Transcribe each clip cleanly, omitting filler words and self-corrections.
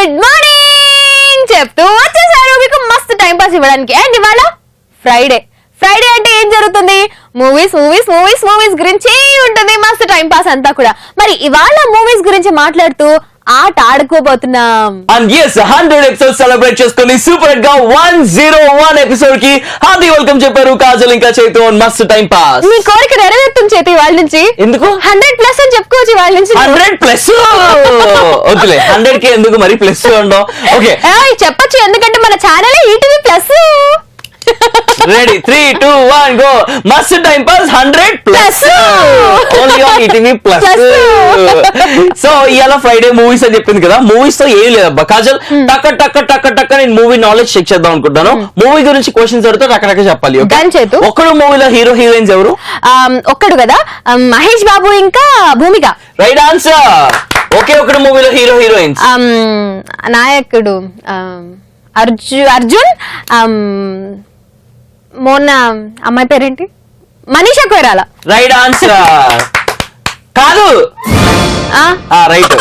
Good morning చెప్తూ వచ్చేసారు మీకు మస్తు టైం పాస్ ఇవ్వడానికి. అండ్ ఇవాళ ఫ్రైడే అంటే ఏం జరుగుతుంది? మూవీస్ గురించి ఉంటుంది మస్తు టైం పాస్ అంతా కూడా. మరి ఇవాళ మూవీస్ గురించి మాట్లాడుతూ ఆట ఆడుకోబోతున్నాం. అండ్ yes 100 ఎపిసోడ్ సెలబ్రేట్ చేసుకొని సూపర్ హిట్ గా 101 ఎపిసోడ్ కి హార్దీ వెల్కమ్ చెప్పారు కాజల్ ఇంకా చైతు ఆన్ మస్త్ టైం పాస్. నీ కోరిక నెరవేరుతుంది చేతి వాళ్ళ నుంచి. ఎందుకు 100+ అని చెప్పుకోవచ్చు వాళ్ళ నుంచి. 100+ వద్దులే 100 కి ఎందుకు మరి ప్లస్ ఉండవు. ఓకే చెప్పొచ్చు ఎందుకంటే మన channel ETV plus. Ready 3 2 1 go. మస్త్ time pass 100+ only on ETV plus. So ఇవాళ ఫ్రైడే మూవీస్ అని చెప్పింది కదా, మూవీస్ తో ఏం లేదబ్బా కాజల్. టక్క నేను మూవీ నాలెడ్జ్ చెక్ చేద్దాం అనుకుంటాను. మూవీ గురించి క్వశ్చన్స్ అడిగితే టక్క చెప్పాలి. ఒక్కడు మూవీలో హీరో హీరోయిన్స్ ఎవరు? ఒక్కడు కదా, మహేష్ బాబు ఇంకా భూమిక. Right answer. ఒకే ఒక్కడు మూవీలో హీరో హీరోయిన్స్. నాయకుడు అర్జున్. మొన్న అమ్మాయి పేరేంటి? మనీషా కొయిరాలా. Right answer. కాదు రైట్.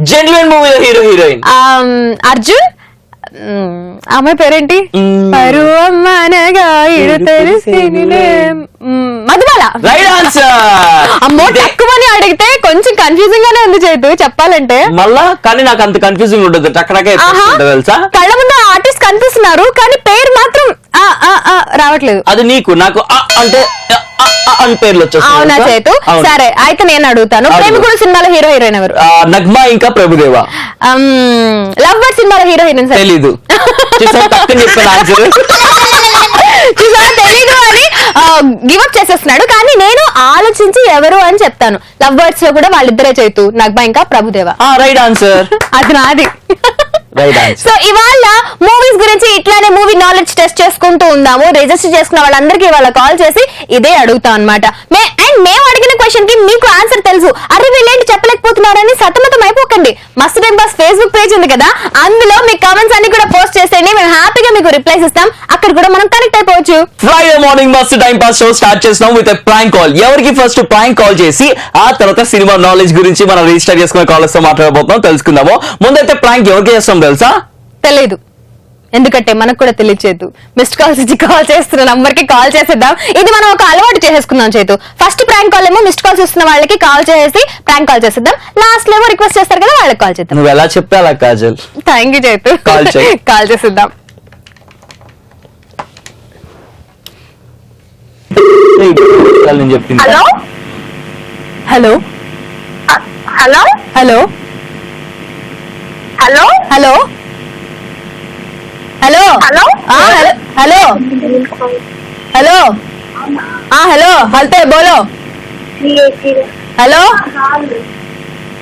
జెంటిల్మెన్ మూవీలో హీరో హీరోయిన్ అర్జున్. అమ్మాయి పేరేంటి? మధుబాల. Right answer. అమ్మో తక్కువని అడిగితే కొంచెం కన్ఫ్యూజింగ్ గానే ఉంది చేతు చెప్పాలంటే. మళ్ళా కానీ నాకు అంత కన్ఫ్యూజింగ్ ఉండదు. టక్కడకే తెలుసా, కళ్ళ ముందు ఆర్టిస్ట్ కనిపిస్తున్నారు కానీ పేరు మాత్రం రావట్లేదు. అది నీకు నాకు అంటే అని పేర్లు వచ్చేస్తాయి. అవునా చేతు? సరే అయితే నేను అడుగుతాను. ప్రేమికుడు సినిమాలో హీరో హీరోయిన్ ఎవరు? నగ్మా ఇంకా ప్రభుదేవ. లవ్ బర్డ్ సినిమాలో హీరో హీరోయిన్ తెలీదు. తెలీదు అని గివప్ చేసేస్తున్నాడు. కానీ నేను ఆలోచించి ఎవరు అని చెప్తాను. లవ్ బర్డ్స్ లో కూడా వాళ్ళిద్దరే చేతు, నగ్మా ఇంకా ప్రభుదేవ. Right answer. అది నాది. సో ఇవాళ మూవీస్ గురించి ఇట్లానే మూవీ నాలెడ్జ్ టెస్ట్ చేసుకుంటూ ఉందాము. రిజిస్టర్ చేసుకున్న వాళ్ళందరికీ ఇవాళ కాల్ చేసి ఇదే అడుగుతాం అనమాట. మేము అడిగిన క్వశ్చన్ కి మీకు ఆన్సర్ తెలుసు, అరే వీళ్ళేంటి చెప్పలేకపోతున్నారని సతమతం అయిపోకండి. మస్త్ టైం పాస్ ఫేస్బుక్ పేజ్ ఉంది కదా, అందులో మీ కామెంట్స్ అన్ని కూడా పోస్ట్ చేసేయండి. మేము హ్యాపీగా మీకు రిప్లైస్ ఇస్తాం. అక్కడ కూడా మనం కనెక్ట్ అయిపోవచ్చు. ఫ్రైడే మార్నింగ్ మస్త్ టైం పాస్ షో స్టార్ట్ చేస్తున్నాం విత్ ప్రాంక్ కాల్. ఎవరికి ఫస్ట్ ప్రాంక్ కాల్ చేసి ఆ తర్వాత సినిమా నాలెడ్జ్ గురించి మనం రిజిస్టర్ చేసుకునే కాలర్స్ తో మాట్లాడబోతున్నాం, తెలుసుకుందాము. ముందైతే ప్రాంక్ ఎవరికి చేస్తాం తెలుసా? తెలియదు, ఎందుకంటే మనకు కూడా తెలియచేదు. మిస్డ్ కాల్స్ ఇచ్చి కాల్ చేస్తున్న నంబర్ కి కాల్ చేసేద్దాం. ఇది మనం ఒక అలవాటు చేసేసుకుందాం చేతు. ఫస్ట్ ప్రాంక్ కాల్ ఏమో మిస్డ్ కాల్స్ ఇస్తున్న వాళ్ళకి కాల్ చేసి ప్రాంక్ కాల్ చేసేద్దాం. లాస్ట్ లో ఏమో రిక్వెస్ట్ చేస్తారు కదా వాళ్ళకి కాల్ చేద్దాం. నువ్వు ఎలా చెప్తే అలా Kajal. Thank you Chetu. Call చేసేద్దాం. Hello hello hello hello hello hello hello hello hello hello hello హల్తే బోలో. హలో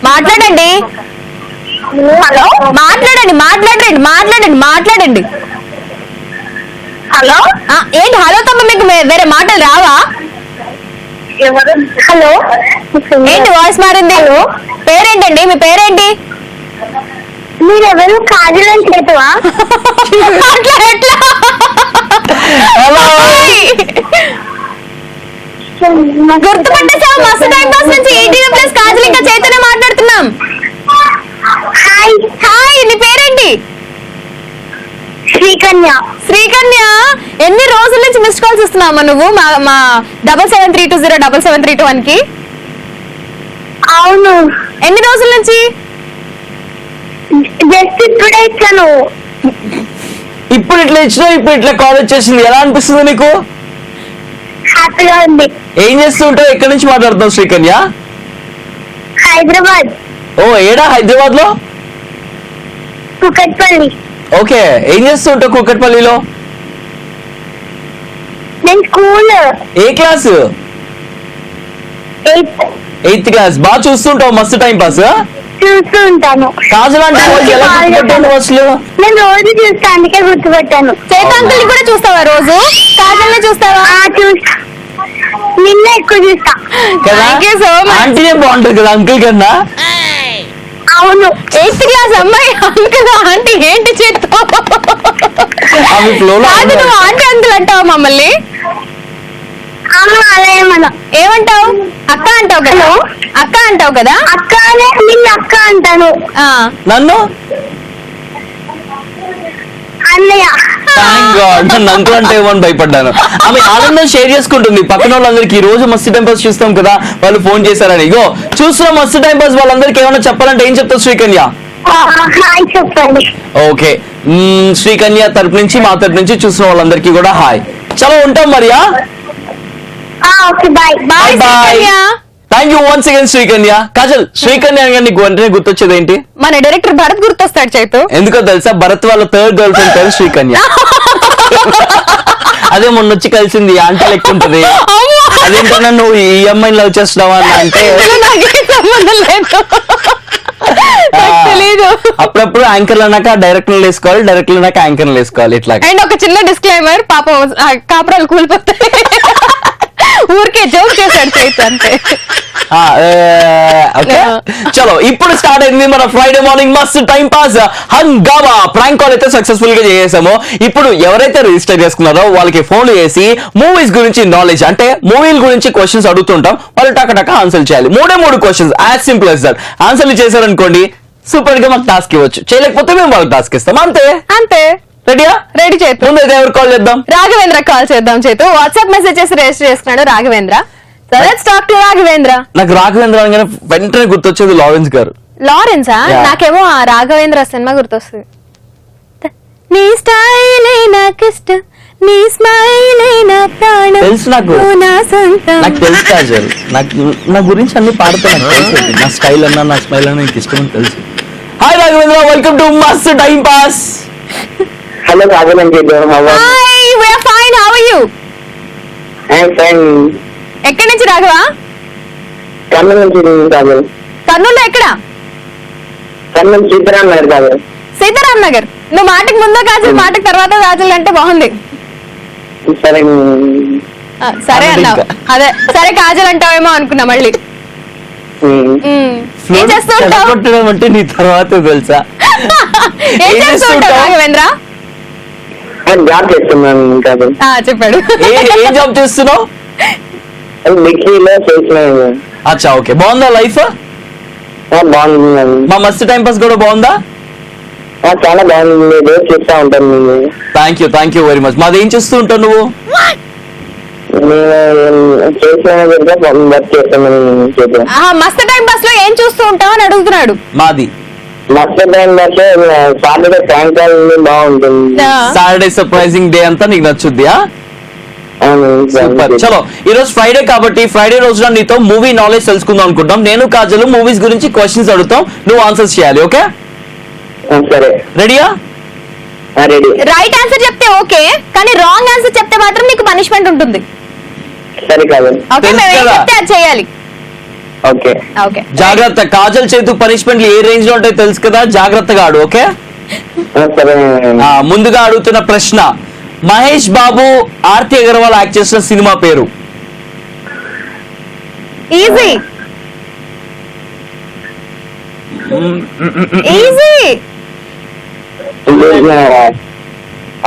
మాట్లాడండి. హలో మాట్లాడండి. హలో ఏంటి హలో తప్ప మీకు వేరే మాటలు రావా? ఎవరు? హలో ఏంటి వాయిస్ మారింది? పేరేంటండి? మీ పేరేంటి? మీరెవరు? కాజల్ అని చేతువా? గుర్తుపట్టేసావా? మస్త్ టైం పాస్ నుంచి ఈటీవీ ప్లస్ కాజల్ ఇంకా చైతన్య మాట్లాడుతున్నాం. హాయ్. నీ పేరేంటి? శ్రీకన్య. ఎన్ని రోజుల నుంచి మిస్డ్ కాల్స్ ఇస్తున్నావా నువ్వు మా 7732077321 కి? అవును. ఎన్ని రోజుల నుంచి? జస్ట్ ఇప్పుడే ఇచ్చాను. ఇప్పుడు ఇట్లా ఇచ్చినావు, ఇప్పుడు ఇట్లా కాల్ వచ్చేసింది. ఎలా అనిపిస్తుంది నీకు? హ్యాపీగా ఉంది. ఏం చేస్తూ ఉంటావు? ఎక్కడి నుంచి మాట్లాడుతున్నావు శ్రీకన్య? హైదరాబాద్. ఓ ఏడా హైదరాబాద్ లో? కుకట్పల్లి. ఓకే, ఏం చేస్తూ ఉంటావు కుకట్పల్లిలో? నేను స్కూల్. ఏ క్లాస్? 8th class. బాగా చూస్తుంటావు మస్తు టైం పాస్? చూస్తూ ఉంటాను. కాజల్ అంటే అసలు నేను రోజు చూస్తా, అందుకే గుర్తుపెట్టాను. చైతన్య అంకుల్ కూడా చూస్తావా రోజు? కాజల్ ని చూస్తావా? నిన్న ఎక్కువ చూస్తా. ఆంటీనే బాగుంటది కదా అంకుల్ కన్నా. అవును. 8th క్లాస్ అమ్మాయి అంకుల్ ఆంటీ ఏంటి చేస్తావు? నువ్వు ఆంటీ అంకుల్ అంటావా మమ్మల్ని? అలా ఏమన్నా. ఏమంటావు? అక్క అంటావు కదా? అక్క అంటావు కదా. అక్కనే నిన్న అక్క అంటాను. ఆ, నన్ను అన్నయ్య. Thank God. నన్ను అంకుల్ అంటే ఏమని భయపడ్డాను. ఆమె ఆనందం షేర్ చేసుకుంటుంది పక్కన వాళ్ళందరికీ. ఈ రోజు మస్తు టైం పాస్ చూస్తాం కదా, వాళ్ళు ఫోన్ చేశారని. ఇగో చూస్తున్నాం మస్తు టైం పాస్. వాళ్ళందరికీ ఏమైనా చెప్పాలంటే ఏం చెప్తావు శ్రీకన్య? హాయ్ చెప్పండి. ఓకే, శ్రీకన్య తరపు నుంచి మా తరపు నుంచి చూసిన వాళ్ళందరికీ కూడా హాయ్. చలో ఉంటాం Maria. Okay bye. Bye Srikanya. Thank you once again Srikanya. Kajal, Srikanya అనగా నీకు వెంటనే గుర్తొచ్చేది ఏంటి? మన డైరెక్టర్ భరత్ గుర్తొస్తాడు చైతు. ఎందుకో తెలుసా, భరత్ వాళ్ళ థర్డ్ గర్ల్ ఫ్రెండ్ పేరు శ్రీకన్య. అదే మొన్న వచ్చి కలిసింది, ఆంటీ లెక్క ఉంటది. అదేంటన్నా నువ్వు ఈ అమ్మాయిని లవ్ చేస్తున్నావా అని అంటే నాకేం సంబంధం లేదు. నాకు తెలీదు. అప్పుడప్పుడు యాంకర్లు అన్నాక డైరెక్టర్లు వేసుకోవాలి, డైరెక్టర్లు అన్నాక యాంకర్లు వేసుకోవాలి ఇట్లా. అండ్ ఒక చిన్న డిస్క్లైమర్, పాపం కాపురాలు కూలిపోతాయి. ఊరికే జోక్ చేశాడు చైతు అంతే. ఓకే, చలో ఇప్పుడు స్టార్ట్ అయింది మన ఫ్రైడే మార్నింగ్ మస్త్ టైం పాస్ హంగామా. ప్రాంక్ కాల్ అయితే సక్సెస్ఫుల్ గా చేసాము. ఇప్పుడు ఎవరైతే రిజిస్టర్ చేసుకున్నారో వాళ్ళకి ఫోన్లు చేసి మూవీస్ గురించి నాలెడ్జ్, అంటే మూవీల గురించి క్వశ్చన్స్ అడుగుతుంటాం. వాళ్ళు టక ఆన్సర్ చేయాలి. మూడు questions, as simple as that. ఆన్సర్లు చేశారనుకోండి సూపర్ గా మాకు టాస్క్ ఇవ్వచ్చు. చేయలేకపోతే మేము వాళ్ళకి టాస్క్ ఇస్తాం. అంతే అంతే. రెడీయా? రెడీ చేతు. ముందు అయితే ఎవరు కాల్ చేద్దాం? రాఘవేంద్ర కాల్ చేద్దాం చేతు. వాట్సాప్ మెసేజ్ చేసి రిజిస్టర్ చేసుకున్నాడు Raghavendra. So let's talk to Raghavendra. నాకు రాఘవేంద్ర అనగానే వెంటనే గుర్తొచ్చేది లారెన్స్ గారు. లారెన్సా? Yeah. నాకేమో ఆ రాఘవేంద్ర సినిమా గుర్తొస్తుంది. నీ స్టైలే నాకిష్టం, నీ స్మైలే నా ప్రాణం, తెలుసు నాకు. నువ్వు నా సొంతం. నాకు తెలుసు కాజల్, నా గురించి అన్ని పాడతా నాకు తెలుసు. నా స్టైల్ అన్నా నా స్మైల్ అన్నా నీకు ఇష్టం అని తెలుసు. హాయ్ రాఘవేంద్ర, వెల్కమ్ టు మస్త్ time pass. Hello Raghavendra. Hi, we are fine. How are you? ఎక్కడి నుంచి రాఘవ? కర్నూలు నుంచి రాఘవ్. కర్నూలులో ఎక్కడ? కర్నూలు సీతారాం నగర్ రాఘవ్. సీతారాం నగర్. నువ్వు మాటకి ముందు కాజల్, మాటకి తర్వాత కాజల్ అంటే బాగుంది. సరే సరే అన్నావు. అదే సరే కాజల్ అంటావేమో అనుకున్నా మళ్ళీ. ఏం చేస్తూ ఉంటావు? కొట్టడం అంటే నీ తర్వాత తెలుసా? ఏం చేస్తూ ఉంటావు రాఘవేంద్ర? జాబ్ చేస్తున్నాను ఇంకా. చెప్పాడు. ఏం జాబ్ చేస్తున్నావు? మిక్సీలో చేసినాను. అచ్చా, ఓకే. బాగుందా లైఫ్? బాగుంది. మా మస్త్ టైం పాస్ కూడా బాగుందా? చాలా బాగుంది. రోజు చూస్తా ఉంటాను. Thank you very much. మాది ఏం చేస్తూ ఉంటావు నువ్వు? నేను చేసిన వర్క్ చేస్తాను. మస్త్ టైం పాస్ లో ఏం చూస్తూ ఉంటావు అని అడుగుతున్నాడు. మాది మస్త్ టైం పాస్ సాటర్డే సాయంకాలం బాగుంటుంది. సాటర్డే సర్ప్రైజింగ్ డే అంతా నీకు నచ్చుద్ది. సూపర్. చలో, ఈ రోజు ఫ్రైడే కాబట్టి ఫ్రైడే రోజున నీతో మూవీ నాలెడ్జ్ తెలుసుకుందాం అనుకుంటాం. నేను కాజలు మూవీస్ గురించి క్వశ్చన్స్ అడుగుతాం, నువ్వు ఆన్సర్స్ చేయాలి. ఓకే? సరే. రెడీయా? రెడీ. రైట్ ఆన్సర్ చెప్తే ఓకే, కానీ రాంగ్ ఆన్సర్ చెప్తే మాత్రం నీకు పనిష్మెంట్ ఉంటుంది. సరే కాదు. ఓకే, తెలుసు మేము ఏం కదా. చెప్తే అది చేయాలి. ఓకే. ఓకే, జాగ్రత్త. కాజల్ చేతు పనిష్మెంట్లు ఏ రేంజ్ లో ఉంటాయో తెలుసు కదా, జాగ్రత్తగా ఆడు. ఓకే? సరే. ముందుగా అడుగుతున్న ప్రశ్న, మహేష్ బాబు ఆర్తి అగర్వాల్ యాక్ట్ చేసిన సినిమా పేరు? Easy easy.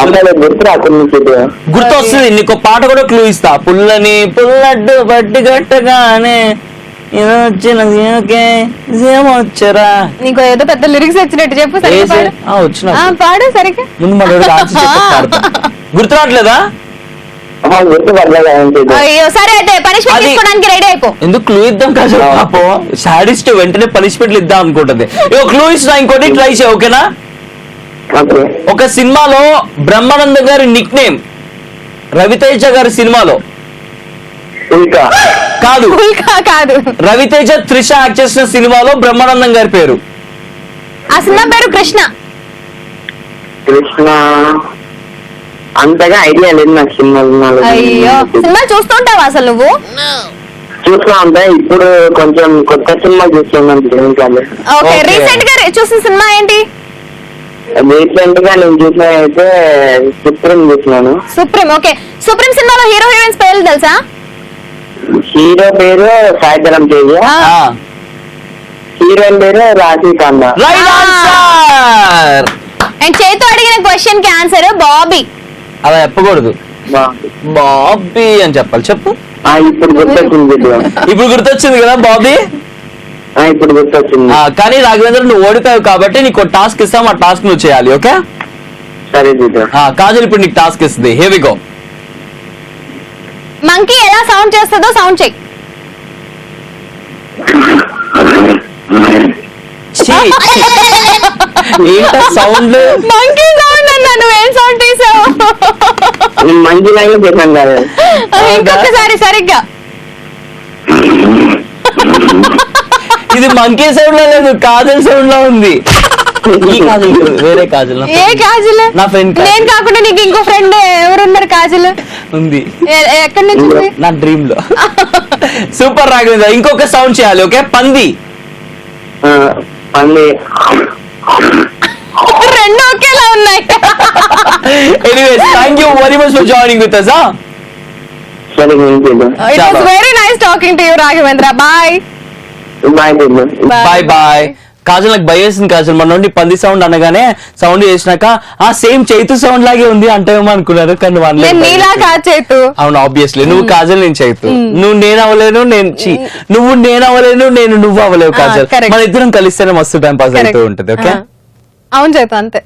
అమ్మాయి గుర్తు రాకుండా గుర్తొస్తుంది. నీకు పాట కూడా క్లూ ఇస్తా. పుల్లని పుల్లడ్డు బడ్డి గట్టగానే వచ్చరా. నీకు ఏదో పెద్ద లిరిక్స్ వచ్చినట్టు చెప్పు. సరిగ్గా పాడు. వచ్చిన పాడు సరిగ్గా. ముందు గుర్తు రావట్లేదా? గుర్తు పడలేదు. అయ్యో, సరే అయితే పనిష్మెంట్ అది- తీసుకోవడానికి రెడీ అయిపో. ఎందుకు క్లూ ఇద్దాం కాదు పాపం. సాడిస్ట్ వెంటనే పనిష్మెంట్లు ఇద్దాం అనుకుంటుంది. క్లూ ఇస్తా, ఇంకోటి ట్రై చేయ. ఓకేనా? ఓకే. ఒక సినిమాలో బ్రహ్మానంద గారి నిక్ నేమ్, రవితేజ గారి సినిమాలో ఇంకా కాదు, కాదు. రవితేజ త్రిష యాక్ట్ చేసిన సినిమాలో బ్రహ్మానందం గారి పేరు. ఆ సినిమా పేరు కృష్ణ. కృష్ణ అంతగా ఐడియా లేదు నాకు. సినిమాలు అయ్యో, సినిమా చూస్తుంటావా అసలు నువ్వు? చూస్తా ఉంటా. ఇప్పుడు కొంచెం కొత్త సినిమా చూస్తున్నాను. Okay, Okay. రీసెంట్ గా చూసిన సినిమా ఏంటి? రీసెంట్ గా నేను చూసిన అయితే సుప్రీం చూసినాను. సుప్రీం. ఓకే, సుప్రీం సినిమాలో హీరో హీరోయిన్స్ పేర్లు తెలుసా? హీరో పేరు సాయిధరం తేజ, హీరోయిన్ పేరు రాశి ఖన్నా. Right answer. అండ్ చేతు అడిగిన క్వశ్చన్ కి ఆన్సర్ బాబీ. అలా చెప్పకూడదు, బాబీ అని చెప్పాలి. చెప్పు. ఇప్పుడు గుర్తొచ్చింది. ఇప్పుడు గుర్తొచ్చింది కదా బాబీ. ఇప్పుడు గుర్తొచ్చింది. కానీ రాఘవేంద్ర నువ్వు ఓడిపోయావు కాబట్టి నీకు టాస్క్ ఇస్తాం, ఆ టాస్క్ నువ్వు చేయాలి. ఓకే సరే జీతో. కాజల్ ఇప్పుడు నీకు టాస్క్ ఇస్తుంది. Here we go. మంకీ ఎలా సౌండ్ చేస్తుందో సౌండ్ చెయ్యి. ఏంట సౌండ్? మంకీ సౌండ్ అన్నా, నువ్వేం సౌండ్ తీసావు? మంచి లైన్ చేశాను కదా. ఇంకొకసారి సరిగ్గా. ఇది మంకీ సౌండ్ లో లేదు, కాజల్ సౌండ్ లో ఉంది. ఈ కాజల్ వేరే కాజల్. ఏ కాజల్? నా ఫ్రెండ్. నేను కాకుండా నీకు ఇంకో ఫ్రెండ్ ఎవరున్నారు కాజల్? ఉంది. ఎక్కడి నుంచి? నా డ్రీమ్ లో. సూపర్ రాఘవేంద్ర. ఇంకొక సౌండ్ చేయాలి. ఓకే పంది. పంది. రెండు ఒకేలా ఉన్నాయి. Anyways thank you very much for joining with us. సరే It was very nice talking to you, Raghavendra. Bye. Bye bye. Kajal నాకు భయం కాజల్ మన నుండి పంది సౌండ్ అనగానే సౌండ్ చేసినాక ఆ సేమ్ చైతు సౌండ్ లాగే ఉంది అంటేమో అనుకున్నారు, కానీ నీలా కాదు చైతు. అవును ఆబ్వియస్లీ నువ్వు కాజల్ నేను చైతు. నువ్వు నేను అవ్వలేను, నువ్వు నేను అవ్వలేను, నేను నువ్వు అవ్వలేవు కాజల్. మన ఇద్దరం కలిస్తేనే మస్తు టైం పాస్ అవుతూ ఉంటుంది. ఓకే అవును చైతు అంతే.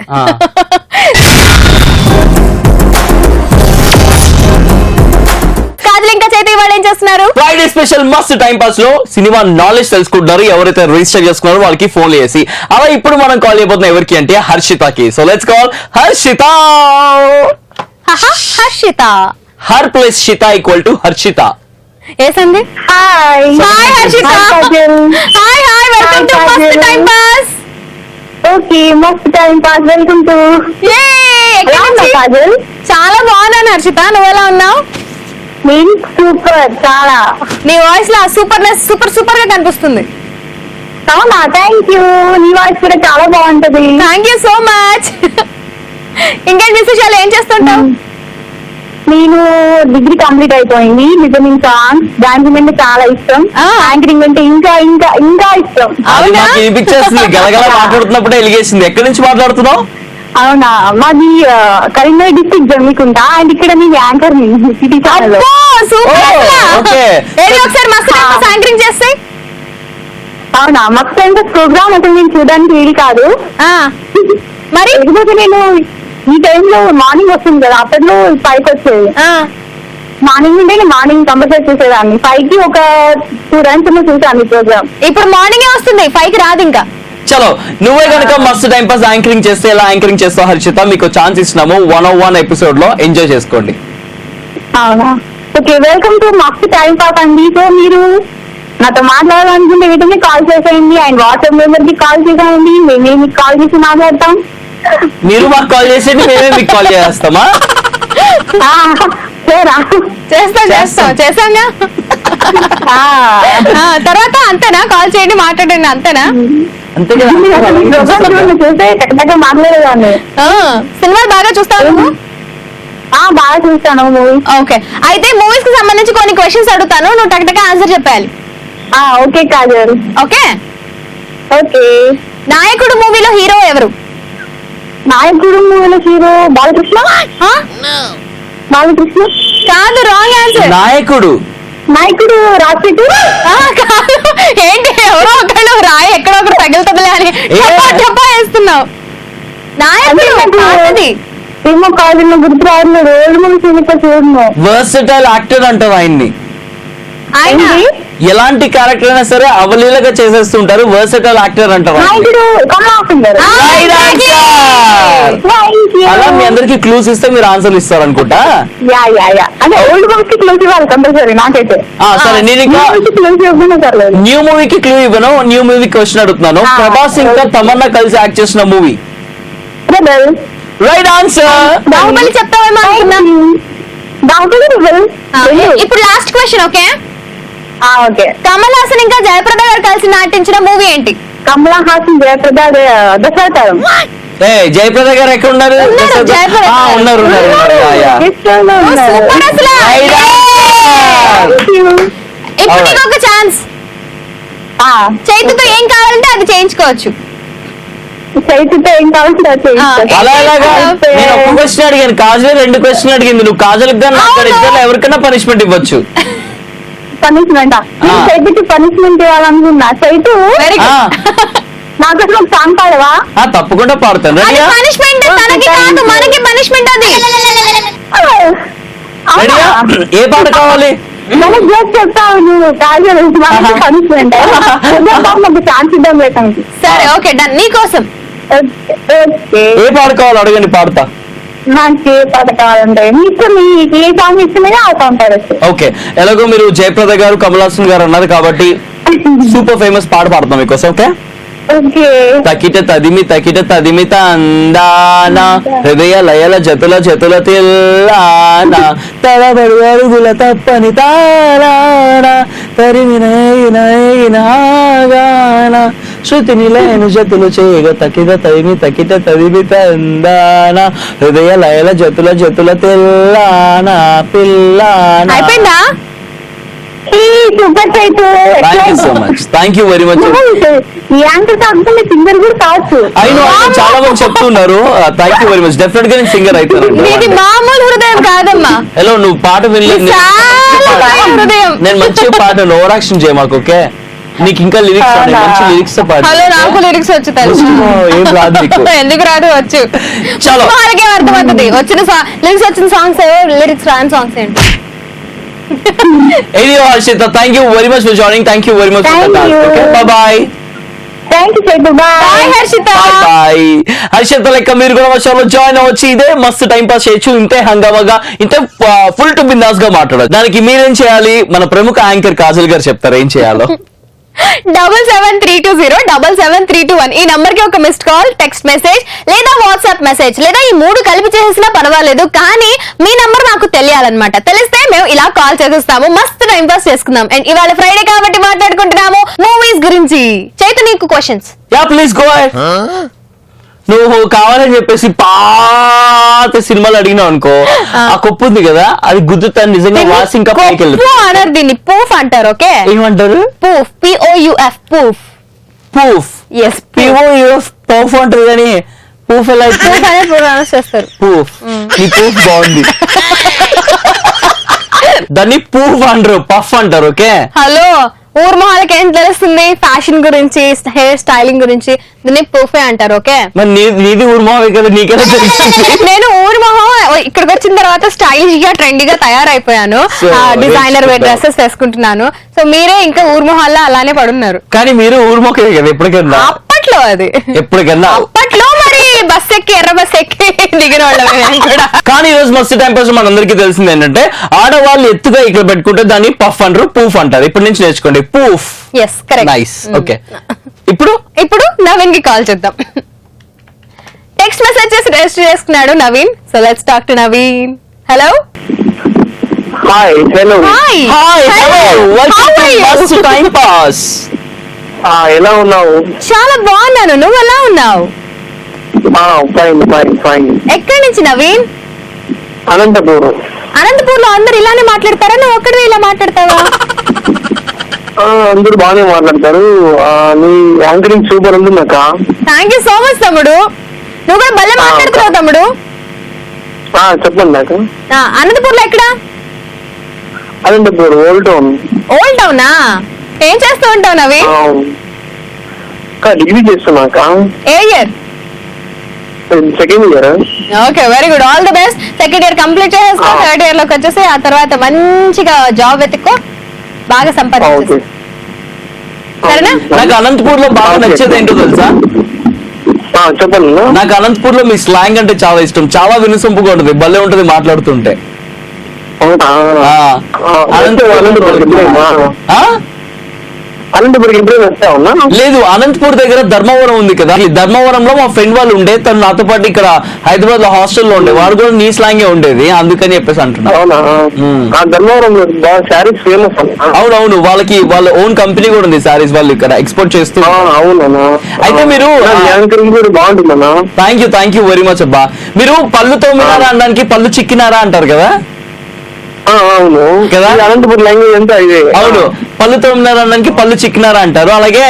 కాజల్ ఇంకా చైతు ఇవాళ ఏం చేస్తున్నారు? ఫ్రైడే స్పెషల్ మస్తు టైం పాస్ లో సినిమా నాలెడ్జ్ తెలుసుకుంటున్నారు. ఎవరైతే రిజిస్టర్ చేసుకున్నారో వాళ్ళకి ఫోన్ చేసి. అలా ఇప్పుడు మనం కాల్ చేయబోతున్నాం ఎవరికి అంటే హర్షితకి. So let's call Harshitha. Harshitha. హర్ ప్లస్ షిత ఈక్వల్ టు హర్షిత. ఏసండి. Hi hi Harshitha. Hi hi welcome to మస్తు టైం పాస్. ఓకే మస్తు time pass. Welcome to. Kajal చాలా బాగున్నాను హర్షిత, నువ్వు ఎలా ఉన్నావు? నేను సూపర్. చాలా నీ వాయిస్ లో సూపర్నెస్ సూపర్ సూపర్ గా కనిపిస్తుంది. అవునా? Thank you. నీ వాయిస్ కూడా చాలా బాగుంటది. Thank you so much. ఇంకేం విశేషాలు, ఏం చేస్తుంటావు? నేను డిగ్రీ కంప్లీట్ అయిపోయింది. లిజనింగ్ సాంగ్స్, డాన్సింగ్ అంటే చాలా ఇష్టం. యాంకరింగ్ అంటే ఇంకా ఇంకా ఇంకా ఇష్టం. అది నాకు వినిపించేస్తుంది. గలగల మాట్లాడుతున్నప్పుడే ఎలిగేసింది. ఎక్కడి నుంచి మాట్లాడుతున్నావు? అవునా? మాది కరీంనగర్ డిస్ట్రిక్ట్ జమ్మికుంటా, అండ్ ఇక్కడ నేను యాంకర్ సిటీ ఛానల్. ఒకసారి మస్తు యాంకరింగ్ చేస్తే. అవునా? మస్తు అంటే ప్రోగ్రామ్ అసలు నేను చూడడానికి వీలు కాదు. మరి లేకపోతే నేను ఈ టైంలో మార్నింగ్ వస్తుంది కదా, అప్పట్లో 5కి వచ్చేది. మార్నింగ్ ఉంటే మార్నింగ్ కంపల్సరీ చూసేదాన్ని. 5కి ఒక 2 రన్స్ చూసాను ఈ ప్రోగ్రామ్. ఇప్పుడు మార్నింగే వస్తుంది, 5కి రాదు ఇంకా. చలో నువ్వే కనుక మస్తు టైం పాస్ యాంకరింగ్ చేస్తే ఎలా యాంకరింగ్ చేస్తావు హర్షిత? మీకు ఛాన్స్ ఇస్తున్నాము 101 ఎపిసోడ్ లో. ఎంజాయ్ చేసుకోండి. అవునా? ఓకే వెల్కమ్ టు మస్తు టైం పాస్ అండి. సో మీరు నాతో మాట్లాడాలనుకుంటే వెంటనే కాల్ చేసేయండి, అండ్ వాట్సాప్ నెంబర్ కి కాల్ చేసేయండి. మేమే మీకు కాల్ చేసి మాట్లాడతాం. మీరు మాకు కాల్ చేసేది, మేమే మీకు కాల్ చేస్తామా? చేస్తాంగా. తర్వాత అంతేనా? కాల్ చేయండి, మాట్లాడండి, అంతేనా? అంతే కదా. చూస్తే టక్టగా మాట్లాడేదాన్ని. సినిమాలు బాగా చూస్తావు? బాగా చూస్తాను మూవీస్. ఓకే, అయితే మూవీస్ కి సంబంధించి కొన్ని క్వశ్చన్స్ అడుగుతాను, నువ్వు టక్టగా ఆన్సర్ చెప్పాలి. ఓకే కాజల్. Okay okay. నాయకుడు మూవీలో హీరో ఎవరు? నాయకుడు మూవీలో హీరో బాలకృష్ణ. బాలకృష్ణ కాదు, రాంగ్ ఆన్సర్. నాయకుడు నాయకుడు రాజశేఖర్. ఏంటి ఎవరో ఒకళ్ళు రాయి ఎక్కడో ఒకటి తగులుతుందిలే అని చెప్పా వేస్తున్నావు. నాయకుడు ఏమో కాదు, గుర్తు రావట్లేదు. ఓల్డ్ మూవీస్ చూడను. వర్సటైల్ యాక్టర్ అంటారు ఆయన్ని. ఆయన ఎలాంటి క్యారెక్టర్ అయినా సరే అవలీలగా చేసేస్తుంటారు. వర్సటైల్ యాక్టర్ అంటారు. అలా మీ అందరికి క్లూస్ ఇస్తే మీరు ఆన్సర్ ఇస్తారు అనుకుంటా. ఓల్డ్ మూవీస్ కి క్లూస్ ఇవ్వాలి కంపల్సరీ నాకైతే. సరే నేను ఇంకా న్యూ మూవీకి క్లూ ఇవ్వను. న్యూ మూవీ క్వశ్చన్ అడుగుతున్నాను. ప్రభాస్ ఇంకా తమన్నా కలిసి యాక్ట్ చేసిన మూవీ. Right answer. బాహుబలి చెప్తావేమో అనుకున్నా. ఇప్పుడు last question. Okay okay. Kamal Haasan ఇంకా జయప్రద గారు కలిసి నటించిన మూవీ ఏంటి? కమల్ హాసన్ జయప్రద దశావతారం. జయప్రద గారు ఎక్కడ ఉన్నారు? ఉన్నారు. ఇప్పుడు నీకు ఒక ఛాన్స్. చైతుతో ఏం కావాలంటే అది చేయించుకోవచ్చు. చైతుతో ఏం కావాలంటే అలా ఎలాగా? నేను ఒక క్వశ్చన్ అడిగాను, కాజల్ 2 క్వశ్చన్ అడిగింది. నువ్వు కాజల్ ఎవరికైనా పనిష్మెంట్ ఇవ్వచ్చు. పనిష్మెంట్ చైతుకి పనిష్మెంట్ ఇవ్వాలనుకున్నా. Chaitu very ah, good. నాకు అసలు ఒక సాంగ్ పాడవా? ఆ, తప్పకుండా పాడతాను. అది రెడీయా? పనిష్మెంట్ తనకి కాదు, మనకి పనిష్మెంట్ అది. రెడీయా? ఏ పాట కావాలి? మనకు జోక్ చెప్తావు నువ్వు కాజల్ మనకి పనిష్మెంట్ నాకు ఛాన్స్ ఇద్దాం లేకండి. సరే ఓకే డన్, నీకోసం. ఓకే ఏ పాట కావాలి అడగండి, పాడతా. నాకు ఏ పాట కావాలంటే మీకు మీకు ఏ సాంగ్ ఇష్టమైనా ఆ సాంగ్ పాడచ్చు. ఓకే, ఎలాగో మీరు జయప్రద గారు కమల్ హాసన్ గారు అన్నారు కాబట్టి సూపర్ ఫేమస్ పాట పాడతాం మీకోసం. ఓకే, ఓకే తకిట తదిమి తందాన హృదయ లయల జతుల జతుల తిల్లాన తలబడి అడుగుల తప్పని తారాన తరిమినగాన శృతి నిలయను జతులు చేయగ తకిట తదిమి తందాన హృదయ లయల జతుల జతుల తిల్లాన పిల్లాన. అయిపోయిందా? Super Chaitu. Thank you so much, thank you very much. ఈ యాంకర్ కాకుండా సింగర్ కూడా కావచ్చు. అయినా చాలా మంది చెప్తున్నారు. Thank you very much, definite గా నేను సింగర్ నీది అవుతాను. మామూలు హృదయం కాదమ్మా, హలో, నువ్వు పాట వినలేదు. చాలా బాగా హృదయం. నేను మంచిగా పాట ఓవర్ యాక్షన్ చేయ మాకు. ఓకే, నీకు ఇంకా లిరిక్స్ ఉన్నాయి, మంచి లిరిక్స్ పాట. హలో, నాకు లిరిక్స్ వచ్చు తెలుసు. ఏం రాదు నీకు. ఎందుకు రాదు? వచ్చు. చలో. వాళ్ళకే అర్థమవుతుంది. వచ్చిన లిరిక్స్ వచ్చిన సాంగ్స్ లిరిక్స్ రాని సాంగ్స్ ఏంటి? Anyway, Harshita, thank you very much for joining. Thank you very much for the Thank task. you. Okay, bye-bye. Thank you Chaitu. Bye bye. Harshitha. Bye. Harshitha లెక్క మీరు కూడా మా షోలో జాయిన్ అవ్వచ్చు. ఇదే మస్తు టైం పాస్ చేయొచ్చు. ఇంతే హంగామాగా, ఇంతే ఫుల్ టు బిందాస్ గా మాట్లాడదు. దానికి మీరేం చేయాలి? మన ప్రముఖ యాంకర్ కాజల్ గారు చెప్తారు ఏం చేయాలో. 7732077321 ఈ నంబర్ కి ఒక మిస్డ్ కాల్, టెక్స్ట్ మెసేజ్ లేదా వాట్సాప్ మెసేజ్ లేదా ఈ మూడు కలిపి చేసినా పర్వాలేదు, కానీ మీ నంబర్ నాకు తెలియాలన్నమాట. తెలిస్తే మేము ఇలా కాల్ చేసేస్తాము, మస్తు టైం పాస్ చేసుకుందాం. అండ్ ఇవాళ ఫ్రైడే కాబట్టి మాట్లాడుకుంటున్నాము మూవీస్ గురించి. చైతు, నీకు questions. Yeah, please go ahead. నువ్వు కావాలని చెప్పేసి పాత సినిమాలు అడిగినావు అనుకో, ఆ కొప్పు ఉంది కదా, అది గుద్దుతాను నిజంగా వాసి ఇంకా పైకి వెళ్తుంది. అనరు, దీన్ని పూఫ్ అంటారు. ఓకే, ఏమంటారు? Poof, POUF, poof. Poof. Yes, POUF puff అంటారు కానీ పూఫ్ ఎలా అయితే? పూఫ్ అనే ప్రొనౌన్స్ చేస్తారు. పూఫ్. నీ పూఫ్ బాగుంది. దాన్ని పూఫ్ అంటారు, పఫ్ అంటారు. ఓకే, హలో, ఊర్ మొహాలకి ఏం తెలుస్తుంది ఫ్యాషన్ గురించి, హెయిర్ స్టైలింగ్ గురించి? దీన్ని పూఫే అంటారు. ఓకే, మరి నీది ఊర్మోహే కదా, నీకెలా తెలుస్తుంది? నేను ఊరి మొహం ఇక్కడికి వచ్చిన తర్వాత స్టైలిష్ గా ట్రెండీ గా తయారైపోయాను. So, డిజైనర్ rich డ్రెస్సెస్ వేసుకుంటున్నాను. సో మీరే ఇంకా ఊరి మొహాల్లో అలానే పడున్నారు. కానీ మీరు ఊర్మోకే కదా ఎప్పటికన్నా. అప్పట్లో అది ఎప్పటికన్నా. అప్పట్లో మరి బస్ ఎక్కి ఎర్ర బస్ ఎక్కి దిగిన వాళ్ళమే కూడా. కానీ ఈ రోజు మస్తు టైం పాస్ మనందరికీ తెలిసింది ఏంటంటే, ఆడవాళ్ళు ఎత్తుగా ఇక్కడ పెట్టుకుంటే దాన్ని పఫ్ అంటారు, పూఫ్ అంటారు. ఇప్పటి నుంచి నేర్చుకోండి, పూఫ్. Yes, correct. నైస్. ఓకే, ఇప్పుడు నవీన్ కి కాల్ చేద్దాం. టెక్స్ట్ మెసేజ్ చేసి రిజిస్టర్ చేసుకున్నాడు Naveen. So let's talk to Naveen. Hello. Hi. Hello. Hi. Hi, hello, welcome to మస్తు టైం పాస్. ఎలా ఉన్నావు? చాలా బాగున్నాను, నువ్వు ఎలా ఉన్నావు? Fine fine fine. ఎక్కడి నుంచి నవీన్? అనంతపురం. అనంతపూర్ లో అందరు ఇలానే మాట్లాడతారా, నువ్వు ఒక్కడే ఇలా మాట్లాడతావా? అందరూ బాగానే మాట్లాడతారు. నీ యాంకరింగ్ సూపర్ ఉంది అక్క. థ్యాంక్ యూ సో మచ్ తమ్ముడు, నువ్వు కూడా భలే మాట్లాడుతున్నావు తమ్ముడు. చెప్పండి నాకు. అనంతపూర్ లో ఎక్కడ? Anantapuram old town. ఓల్డ్ టౌనా? ఏం చేస్తూ ఉంటావు నవీన్? డిగ్రీ చేస్తున్నాక. ఏ year? Second year. Okay, very good, all the best. Second year complete చేసుకో, థర్డ్ ఇయర్ లోకి వచ్చేసి ఆ తర్వాత మంచిగా జాబ్ వెతుక్కో, బాగా సంపాదించు. సరేనా? నాకు అనంతపూర్ లో బాగా నచ్చేది ఏంటో తెలుసా? చెప్పండి. నాకు అనంతపూర్ లో మీ స్లాంగ్ అంటే చాలా ఇష్టం. చాలా వినసొంపుగా ఉంటుంది, భలే ఉంటుంది మాట్లాడుతుంటే. అనంతపురం ఇప్పుడే వస్తా ఉన్నా. లేదు, అనంతపూర్ దగ్గర ధర్మవరం ఉంది కదా, ఈ ధర్మవరంలో మా ఫ్రెండ్ వాళ్ళు ఉండే, తను నాతో పాటు ఇక్కడ హైదరాబాద్ లో హాస్టల్లో ఉండే, వాడు కూడా నీ స్లాంగే ఉండేది, అందుకని చెప్పేసి అంటున్నా. అవునా? ధర్మవరంలో బాగా శారీస్ ఫేమస్. అవునవును, వాళ్ళ ఓన్ కంపెనీ కూడా ఉంది శారీస్, వాళ్ళు ఇక్కడ ఎక్స్పోర్ట్ చేస్తూ. అవునా? అయితే మీరు యాంకరింగ్ కూడా బాగుంటుందన్నా. థ్యాంక్ యూ వెరీ మచ్ అబ్బా. మీరు పళ్ళు తోమినారా అనడానికి పళ్ళు చిక్కినారా అంటారు కదా. అవును కదా, అనంతపురం లాంగ్వేజ్ అంతా ఇదే. అవును, పళ్ళు తోమినారా అనడానికి పళ్ళు చిక్కినారా అంటారు. అలాగే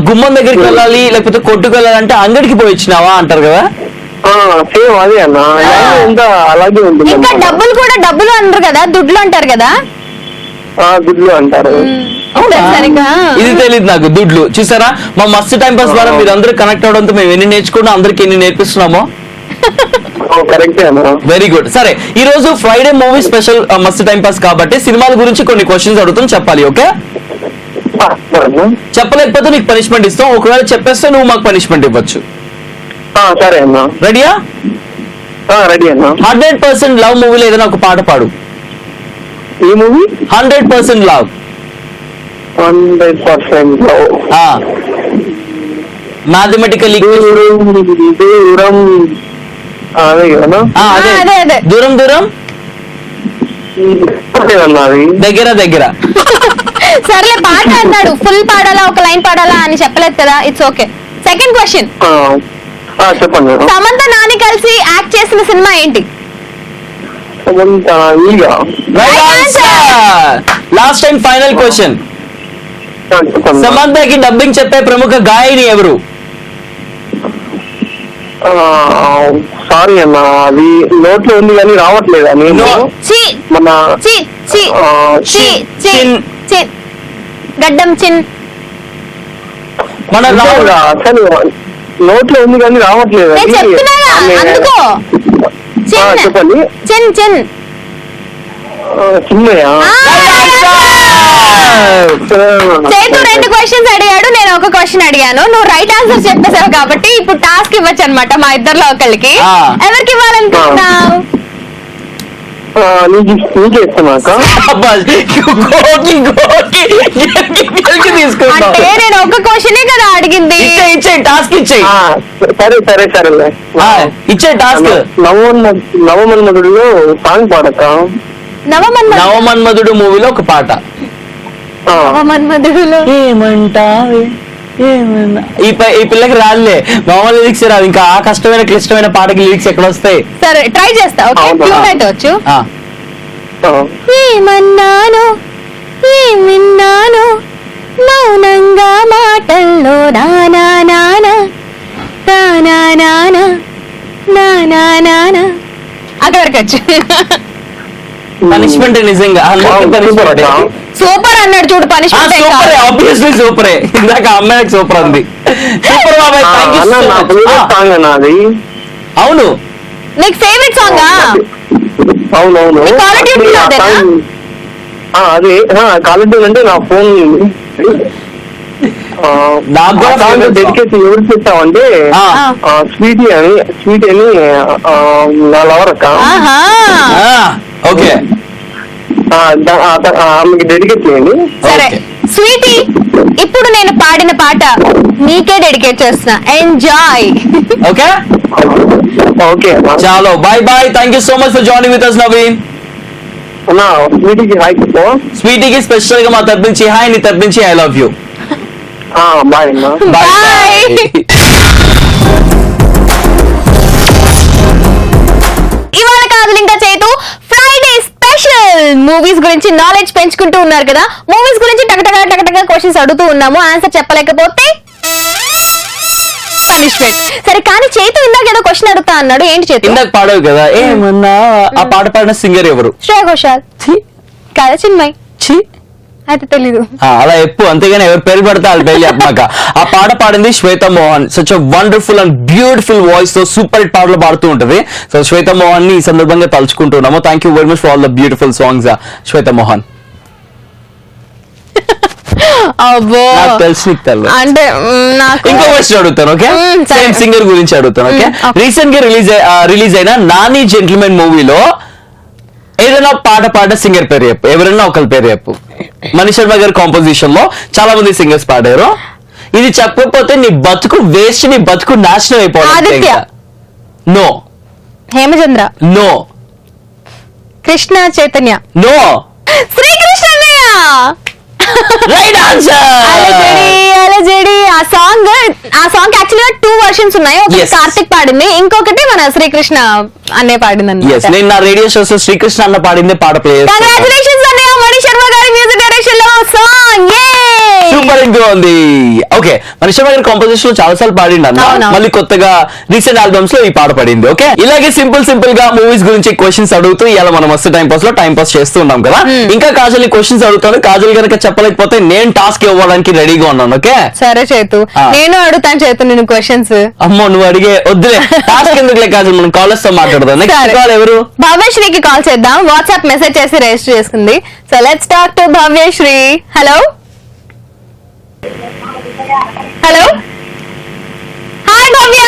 గుమ్మం దగ్గరికి వెళ్ళాలి లేకపోతే కొట్టుకు వెళ్ళాలంటే అంగడికి పోయి ఇచ్చినావా అంటారు కదా. సేమ్ అదే అన్న, అంతా అలాగే ఉంటుంది. ఇంకా డబ్బులు కూడా డబ్బులు అంటారు కదా, దుడ్లు అంటారు కదా. గుడ్లు అంటారు. సరిగ్గా ఇది తెలియదు నాకు. దుడ్లు చూసారా, మా మస్తు టైం పాస్ ద్వారా మీరు అందరూ కనెక్ట్ అవడంతో మేము ఎన్ని నేర్చుకున్నాం, అందరికి ఎన్ని నేర్పిస్తున్నామో. కరెక్టే అన్న. Very good. సరే, ఈ రోజు ఫ్రైడే మూవీ స్పెషల్ మస్తు టైం పాస్ కాబట్టి సినిమాల గురించి కొన్ని క్వశ్చన్స్ అడుగుతాం, చెప్పాలి. ఓకే? చెప్పలేకపోతే నీకు పనిష్మెంట్ ఇస్తాం, ఒకవేళ చెప్పేస్తే నువ్వు మాకు పనిష్మెంట్ ఇవ్వచ్చు. సరే అన్న. రెడీయా? రెడీ అన్న. 100% లవ్ మూవీలో ఏదైనా ఒక పాట పాడు. ఈ మూవీ 100% లవ్. 100% లవ్. మ్యాథమెటికల్ దూరం. అదే కదా అదే దూరం దూరం అది దగ్గర దగ్గర. సర్లే, పాట అన్నాడు, ఫుల్ పాడాలా ఒక లైన్ పాడాలా అని చెప్పలేదు కదా, ఇట్స్ ఓకే. సెకండ్ క్వశ్చన్, చెప్పండి. సమంత నాని కలిసి యాక్ట్ చేసిన సినిమా ఏంటి? లాస్ట్ టైం ఫైనల్ క్వశ్చన్, చెప్పండి. సమంతకి డబ్బింగ్ చెప్పే ప్రముఖ గాయని ఎవరు? సారీ అన్న, అది నోట్లో ఉంది కానీ రావట్లేదు. నేను మన గడ్డం చిన్ మన అసలు నోట్లో ఉంది కానీ రావట్లేదు. చెప్పండి. చిన్ చిన్ చిన్నయా? చేతు 2 క్వశ్చన్స్ అడిగాడు, నేను ఒక క్వశ్చన్ అడిగాను, నువ్వు రైట్ ఆన్సర్ చెప్పేశావు కాబట్టి ఇప్పుడు టాస్క్ ఇవ్వచ్చు అనమాట మా ఇద్దరిలో ఒకరికి. ఎవరికి ఇవ్వాలనుకుంటున్నావు? నీకే ఇస్తున్నాక అంటే నేను ఒక క్వశ్చనే కదా అడిగింది. ఇచ్చే టాస్క్ ఇచ్చే. సరే సరే సరేలే, ఇచ్చే టాస్క్. నవమన్మధుడిలో సాంగ్ పాడక. నవమన్మధుడు మూవీలో ఒక పాట. నవమన్మధుడులో ఏమంటావే ఏమన్నా. ఈ పిల్లకి రాదులే, మామూలు లిరిక్స్ రాదు, ఇంకా ఆ కష్టమైన క్లిష్టమైన పాటకి లిరిక్స్ ఎక్కడ వస్తాయి? సరే ట్రై చేస్తా. ఓకే, ట్యూన్ అయితే వచ్చు. ఏమన్నాను ఏమిన్నాను మౌనంగా మాటల్లో నానా నానా నానా నానా నానా నానా అక్కడ వరకు వచ్చు. పనిష్మెంట్ నిజంగా సూపర్ అన్నాడు చూడు, పనిష్మెంట్ సూపరే, ఆబ్వియస్లీ సూపరే. ఇందాక అమ్మాయికి సూపర్ ఉంది. సూపర్ బాబాయ్, అవును. నీకు ఫేవరెట్ సాంగ్? అవునవును. అదే కాలేజ్ అంటే నా ఫోన్ డెడికేషన్ ఎవరికి పెట్టామంటే స్వీటీ అని నా లవర్ అక్క. ఓకే, ఆమెకి డెడికేట్ చేయండి. సరే స్వీటీ, ఇప్పుడు నేను పాడిన పాట నీకే డెడికేట్ చేస్తున్నా, ఎంజాయ్. ఓకే ఓకే చాలో, bye bye. Thank you so much for joining with us Naveen. స్వీటీకి హాయ్ చెప్పు. స్వీటీకి స్పెషల్ గా మా తరపు నుంచి హాయ్, నీ తరపు నుంచి ఐ లవ్ యూ. బాయ్ అమ్మా. బాయ్. ఇవాళ కాదు ఇంకా చేతు ఫ్రైడే స్పెషల్ మూవీస్ గురించి నాలెడ్జ్ పెంచుకుంటూ ఉన్నారు కదా. మూవీస్ గురించి టకటగా క్వశ్చన్స్ అడుగుతూ ఉన్నాము, ఆన్సర్ చెప్పలేకపోతే పనిష్మెంట్. సరే, కానీ చేతు ఇందాక ఏదో క్వశ్చన్ అడుగుతా అన్నాడు, ఏంటి చేతు? ఇందాక పాడవు కదా ఏమన్నా, ఆ పాట పాడిన సింగర్ ఎవరు? శ్రేయా ఘోషాల్ కాదా? చిన్మయ్ అయితే తెలీదు. అలా ఎప్పు, అంతేగాని ఎవరు పేరు పడితే వాళ్ళ పేరు చెప్పమాక. ఆ పాట పాడింది Shweta Mohan. Such a wonderful and beautiful voice తో సూపర్ హిట్ పాటలు పాడుతూ ఉంటది. సో శ్వేత మోహన్ ని ఈ సందర్భంగా తలుచుకుంటున్నాము. Thank you very much for all the beautiful songs Shweta Mohan. తెలుసు, అంటే ఇంకో క్వశ్చన్ అడుగుతాను. ఓకే, సేమ్ సింగర్ గురించి అడుగుతాను. ఓకే, రీసెంట్ గా రిలీజ్ అయిన నాని జెంటిల్మెన్ మూవీలో ఏదైనా పాట పాడిన సింగర్ పేరు చెప్పు, ఎవరైనా ఒకరి పేరు చెప్పు. మణి శర్మ గారి కాంపోజిషన్ లో చాలా మంది సింగర్స్ పాడారు. ఇది చెప్పకపోతే నీ బతుకు వేస్ట్, నీ బతుకు నాశనం అయిపోవాలి. No. Hemachandra? No. Krishna Chaitanya? No. Srikrishna అన్నయ్య? Right answer. అలజడి. ఆ సాంగ్ యాక్చువల్గా 2 వర్షన్స్ ఉన్నాయి. ఒకటి కార్తిక్ పాడింది, ఇంకొకటి మన శ్రీకృష్ణ అన్నయ్య పాడింది. నేను నా రేడియో షోస్ శ్రీకృష్ణ అన్న పాడింది పాట ప్లే. కంగ్రాచులేషన్స్ అన్నయ్య, మణి శర్మ గారి మ్యూజిక్ డైరెక్షన్ లో సాంగ్. సూపర్ గా ఉంది. ఓకే, మనీషా గారి కాంపోజిషన్ లో చాలా సార్లు పాడిండు అన్న, అవును. మళ్ళీ కొత్తగా రీసెంట్ ఆల్బమ్స్ లో ఈ పాట పడింది. ఓకే, ఇలాగే సింపుల్ గా మూవీస్ గురించి క్వశ్చన్స్ అడుగుతూ ఇలా మనం మస్తు టైం పాస్ లో టైం పాస్ చేస్తూ ఉన్నాం కదా. ఇంకా కాజల్ క్వశ్చన్స్ అడుగుతాను, కాజల్ గనక చెప్పలేకపోతే నేను టాస్క్ ఇవ్వడానికి రెడీగా ఉన్నాను. ఓకే సరే చేతు, నేను అడుగుతాను చేతు నేను క్వశ్చన్స్. అమ్మో నువ్వు అడిగే వద్దులే, టాస్క్ ఎందుకులే కాజల్, మనం కాలర్స్ తో మాట్లాడదాం. నెక్స్ట్ కాల్ ఎవరు? భవ్యశ్రీకి కాల్ చేద్దాం, వాట్సాప్ మెసేజ్ చేసి రిజిస్టర్ చేసుకుంది. So let's talk to Bhavyasri. Hello hello, hi Bhavya.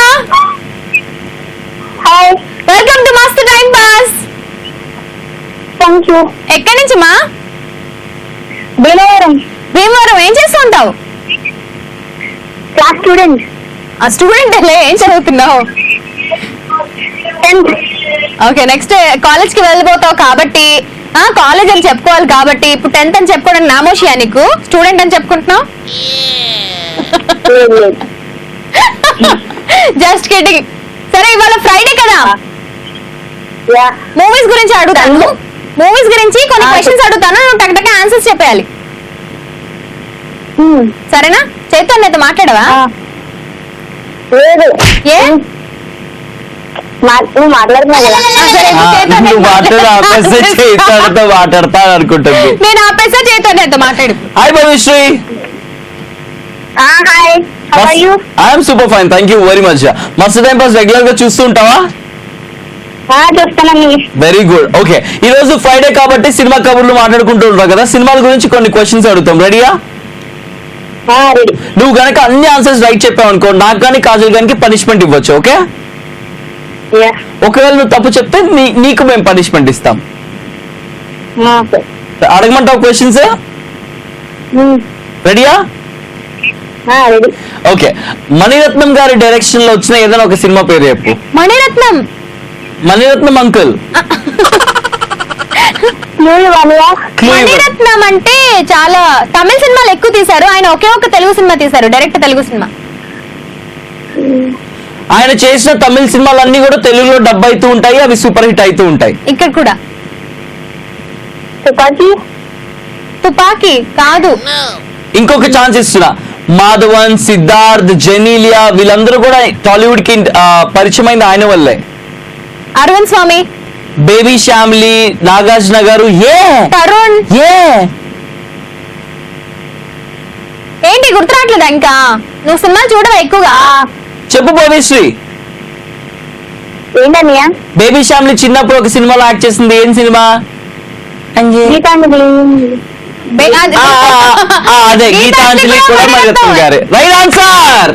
Hi, welcome to మస్త్ టైం పాస్. Thank you. ఎక్కడి నుంచి మా? భీమవరం. భీమవరం. ఏం చేస్తూ ఉంటావు? Class student. ఆ స్టూడెంట్ ఏం చదువుతున్నావు? 10th. ఓకే, నెక్స్ట్ కాలేజ్ కి వెళ్ళిపోతావు కాబట్టి కాలేజ్ అని చెప్పుకోవాలి కాబట్టి ఇప్పుడు 10th అని చెప్పుకోవడం నామోషియా నీకు? స్టూడెంట్ అని చెప్పుకుంటున్నావు? Just kidding. సరే ఇవాళ ఫ్రైడే కదా, యా. మూవీస్ గురించి అడుగుతాను. మూవీస్ గురించి కొన్ని క్వశ్చన్స్ అడుగుతాను, నువ్వు టక్ ఆన్సర్స్ చెప్పేయాలి. సరేనా? చైతన్య నీతో మాట్లాడవా? లేదు. ఏ? నువ్వు మాట్లాడుతున్నావు కదా. నువ్వు మాట్లాడుతూ మాట్లాడతా అనుకుంటుంది. నేను ఆపేసా, చైతన్యతో మాట్లాడు. Hi Bhavishri. Hi, how are you? I'm super fine, thank you very much. మస్త్ టైం పాస్ రెగ్యులర్ గా చూస్తూ ఉంటావా? చూస్తానండి. Very good. ఓకే, ఈ రోజు ఫ్రైడే కాబట్టి సినిమా కబుర్లు మాట్లాడుకుంటూ ఉంటాం కదా, సినిమాల గురించి కొన్ని క్వశ్చన్స్ అడుగుతాం. రెడీయా? రెడీ. నువ్వు గనక అన్ని ఆన్సర్స్ రైట్ చెప్పావు అనుకో, నాకు కానీ కాజల్ గానికి పనిష్మెంట్ ఇవ్వచ్చు. Okay, yeah. ఒకవేళ నువ్వు తప్పు చెప్తే నీకు మేము పనిష్మెంట్ ఇస్తాం. అడగమంటావు క్వశ్చన్స్? రెడీయా? రెడీ. ఓకే, మణిరత్నం గారి డైరెక్షన్ లో వచ్చిన ఏదైనా ఒక సినిమా పేరు చెప్పు. మణిరత్నం. మణిరత్నం అంకుల్. మణిరత్నం అంటే చాలా తమిళ సినిమాలు ఎక్కువ తీశారు ఆయన. ఒకే ఒక తెలుగు సినిమా తీశారు, డైరెక్ట్ తెలుగు సినిమా. ఆయన చేసిన తమిళ సినిమాలన్నీ కూడా తెలుగులో డబ్ అవుతూ ఉంటాయి, అవి సూపర్ హిట్ అవుతూ ఉంటాయి. ఇక్కడ కూడా. తుపాకీ. తుపాకీ కాదు. ఇంకొక ఛాన్స్ ఇస్తున్నా, మాధవన్, సిద్ధార్థ్, జెనీలియా వీళ్ళందరూ కూడా టాలీవుడ్ కి పరిచయమైంది ఆయన వల్లే. అరవింద్ స్వామి, బేబీ శ్యామ్లీ, నాగార్జున గారు. తరుణ్. ఏంటి గుర్తు రావట్లేదా ఇంకా? నువ్వు సినిమా చూడవా ఎక్కువగా? చెప్పు భవిశ్రీ. ఏంటన్నయ్య? బేబీ శ్యామ్లీ చిన్నప్పుడు ఒక సినిమాలో యాక్ట్ చేసింది, ఏం సినిమా? అదే గీతాంజలి కూడా మణిరత్నం గారు. Right answer.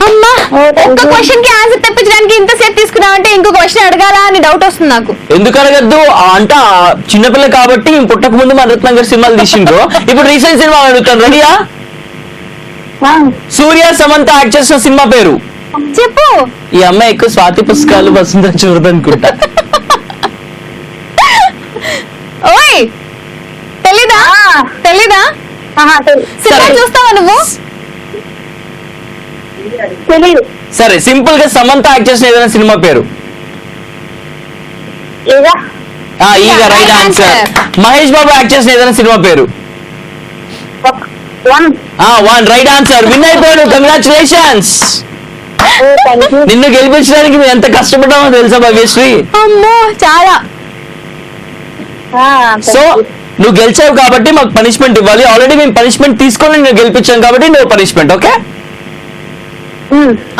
అమ్మా, ఒక్క క్వశ్చన్ కి ఆన్సర్ తెప్పించడానికి ఇంతసేపు తీసుకున్నావంటే ఇంకో క్వశ్చన్ అడగాలా అని డౌట్ వస్తుంది నాకు. ఎందుకు అడగద్దు అంటే చిన్నపిల్ల కాబట్టి పుట్టక ముందు మణిరత్నం గారి సినిమాలు తీసిండ్రు. ఇప్పుడు రీసెంట్ సినిమా అడుగుతాను. రెడీయా? సూర్య సమంత యాక్ట్ చేసిన సినిమా పేరు చెప్పు. ఈ అమ్మాయి ఎక్కువ స్వాతి పుస్తకాలు వస్తుందని చూడదనుకుంటా. ఓయ్ తెలీదా? తెలీదా? సినిమా చూస్తావా నువ్వు? తెలీదు. సరే, సింపుల్ గా సమంత యాక్ట్ చేసిన ఏదైనా సినిమా పేరు. ఈగ రైట్ ఆన్సర్. మహేష్ బాబు యాక్ట్ చేసిన ఏదైనా సినిమా పేరు. One right answer. విన్ అయిపోయాడు, కంగ్రాచులేషన్స్. నిన్ను గెలిపించడానికి మేము ఎంత కష్టపడ్డామో తెలుసా భవ్యశ్రీ? అమ్మో చాలా. సో నువ్వు గెలిచావు కాబట్టి మాకు పనిష్మెంట్ ఇవ్వాలి. ఆల్రెడీ మేము పనిష్మెంట్ తీసుకొని నేను గెలిపించాను కాబట్టి నువ్వు పనిష్మెంట్. ఓకే,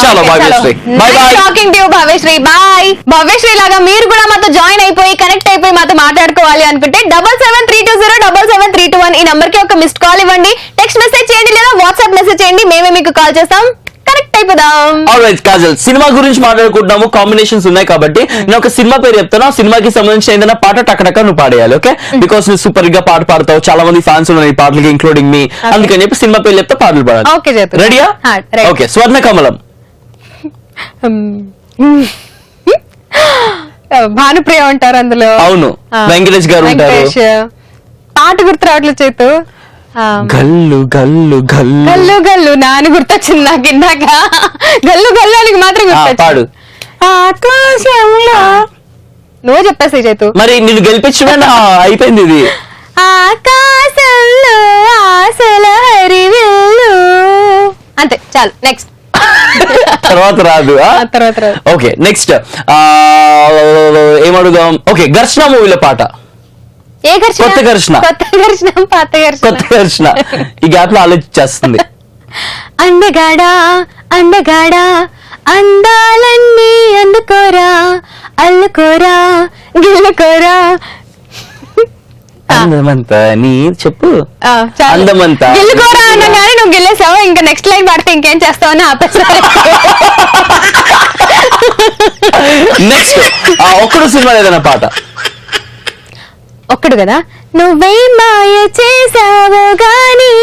చలో Bhavyasri. By by. Talking to you Bhavyasri. By. Bhavyasri లాగా మీరు కూడా మాతో జాయిన్ అయిపోయి కనెక్ట్ అయిపోయి మాతో మాట్లాడుకోవాలి అనుకుంటే 7732077321 ఈ నంబర్ కి ఒక మిస్డ్ కాల్ ఇవ్వండి, టెక్స్ట్ మెసేజ్ చేయండి లేదా వాట్సాప్ మెసేజ్ చేయండి, మేమే మీకు కాల్ చేస్తాం. కనెక్ట్ అయిపోదాం. ఆల్రైట్ కాజల్, సినిమా గురించి మాట్లాడుకుంటున్నాము, కాంబినేషన్స్ ఉన్నాయి కాబట్టి నేను ఒక సినిమా పేరు చెప్తాను, ఆ సినిమాకి సంబంధించిన ఏదైనా పాట టక్కడక్క నువ్వు పాడేయాలి. ఓకే, బికాస్ నువ్వు సూపర్ గా పాట పాడతావు, చాలా మంది ఫ్యాన్స్ ఉన్నారు ఈ పాటలకి ఇంక్లూడింగ్ మీ. అందుకని చెప్పి సినిమా పేరు చెప్తే పాటలు పాడాలి. ఓకే, రెడీయా? ఓకే, స్వర్ణ కమలం. భానుప్రియ ఉంటారు అందులో. అవును, వెంకటేష్ గారు ఉంటారు. పాట గుర్తు రావట్లేదు చేతు. గల్లు గల్లు గల్లు గల్లు గల్లు నాని గుర్తొచ్చింది నాకు ఇందాక. గల్లు గల్లు అని మాత్రం గుర్తొచ్చింది. ఆకాశంలో నువ్వు చెప్పేసి చేతు. మరి నిన్ను గెలిపించమని అయిపోయింది ఇది. ఆకాశ ఆశలు ఆశల హరివిల్లు. అంతే చాలు. నెక్స్ట్ తర్వాత రాదు. తర్వాత రాదు. Okay next ఏమడుగుదాం. ఓకే ఘర్షణ మూవీలో పాట. ఏ ఘర్షణ? కొత్త ఘర్షణ. కొత్త ఘర్షణ, పాత ఘర్షణ. కొత్త ఘర్షణ. ఈ గ్యాప్ లో ఆలోచించేస్తుంది. అందగాడా అందగాడా అందాలన్నీ అందుకోరా అల్లుకోరా గిల్లుకోరా. అందమంతా నీ చెప్పు. చాలు. అందమంతా గిల్లుకోరా అనగానే నువ్వు గిల్లేసావు. ఇంకా నెక్స్ట్ లైన్ పాడితే ఇంకేం చేస్తావు అని ఆపేసావు. నెక్స్ట్ ఒక్కడు సినిమా ఏదైనా పాట. ఒక్కడు కదా. నువ్వే మాయ చేసావో గాని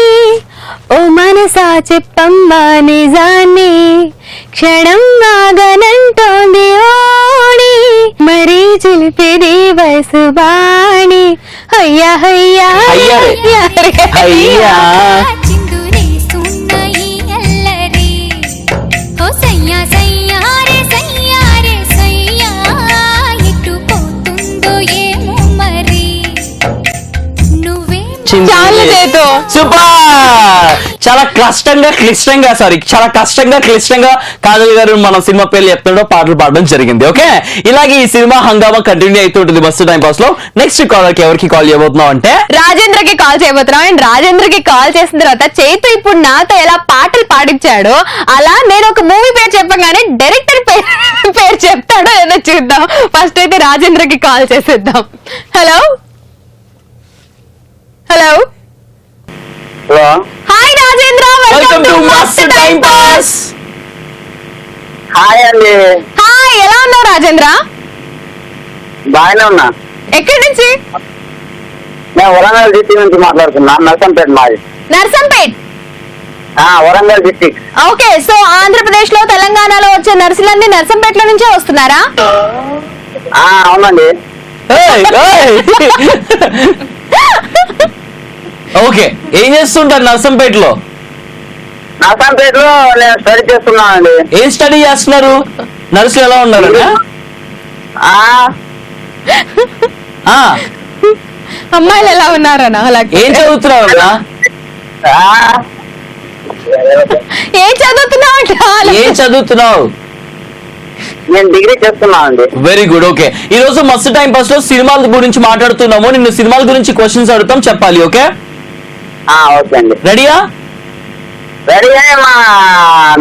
ఓ మనసా చెప్పమ్మా నిజాన్ని క్షణం ఆగనంటోంది ఓణి మరీ చిలిపిది వయసు బాణి. అయ్యా అయ్యా అయ్యా రే. అయ్యా చిందురే సున్నయి అల్లరి ఓ సయ్యా సయ్యా రే సయ్యా రే సయ్యా ఎటు పోతుందో ఏమో మరి నువ్వే చాలు చేతు. సూపర్. చాలా క్లిష్టంగా కాజల్ గారు మన సినిమా పేర్లు చెప్తుండో పాటలు పాడడం జరిగింది. ఓకే ఇలాగే ఈ సినిమా హంగామా కంటిన్యూ అవుతుంటుంది మస్తు టైం పాస్ లో. నెక్స్ట్ కాలర్ కి ఎవరికి కాల్ చేయబోతున్నాం అంటే రాజేంద్రకి కాల్ చేయబోతున్నాం. అండ్ రాజేంద్రకి కాల్ చేసిన తర్వాత చైతు ఇప్పుడు నాతో ఎలా పాటలు పాడించాడో అలా నేను ఒక మూవీ పేరు చెప్పగానే డైరెక్టర్ పేరు చెప్తాడో ఏదో చూద్దాం. ఫస్ట్ అయితే రాజేంద్రకి కాల్ చేసేద్దాం. Hello hello hello hi Rajendra, welcome to మస్తు టైం పాస్. హాయ్ అండి. హాయ్, ఎలా ఉన్నావు రాజేంద్ర? బాగానే ఉన్నా. ఎక్కడి నుంచి? నేను వరంగల్ డిస్ట్రిక్ట్ నుంచి మాట్లాడుతున్నా. నర్సంపేట మాది. Narsampet. Warangal district. Okay, so Andhra Pradesh లో తెలంగాణలో వచ్చే నర్సులన్నీ నర్సంపేటలో నుంచే వస్తున్నారా? అవునండి. ఓకే ఏం చేస్తుంటారు నర్సంపేటలో? నర్సంపేటలో నేను స్టడీ చేస్తున్నానండి. ఏం స్టడీ చేస్తున్నారు? నర్సులు ఎలా ఉన్నారు? అమ్మాయిలు ఎలా ఉన్నారనా? ఏం చదువుతున్నావు? ఏం చదువుతున్నావు? ఏం చదువుతున్నావు? నేను డిగ్రీ చేస్తున్నానండి. Very good. ఓకే ఈ రోజు మస్తు టైం పాస్ లో సినిమాల గురించి మాట్లాడుతున్నాము. నిన్ను సినిమాల గురించి క్వశ్చన్స్ అడుగుతాం, చెప్పాలి. ఓకే ఓకే అండి. రెడీయా? రెడీ అయ్యి మా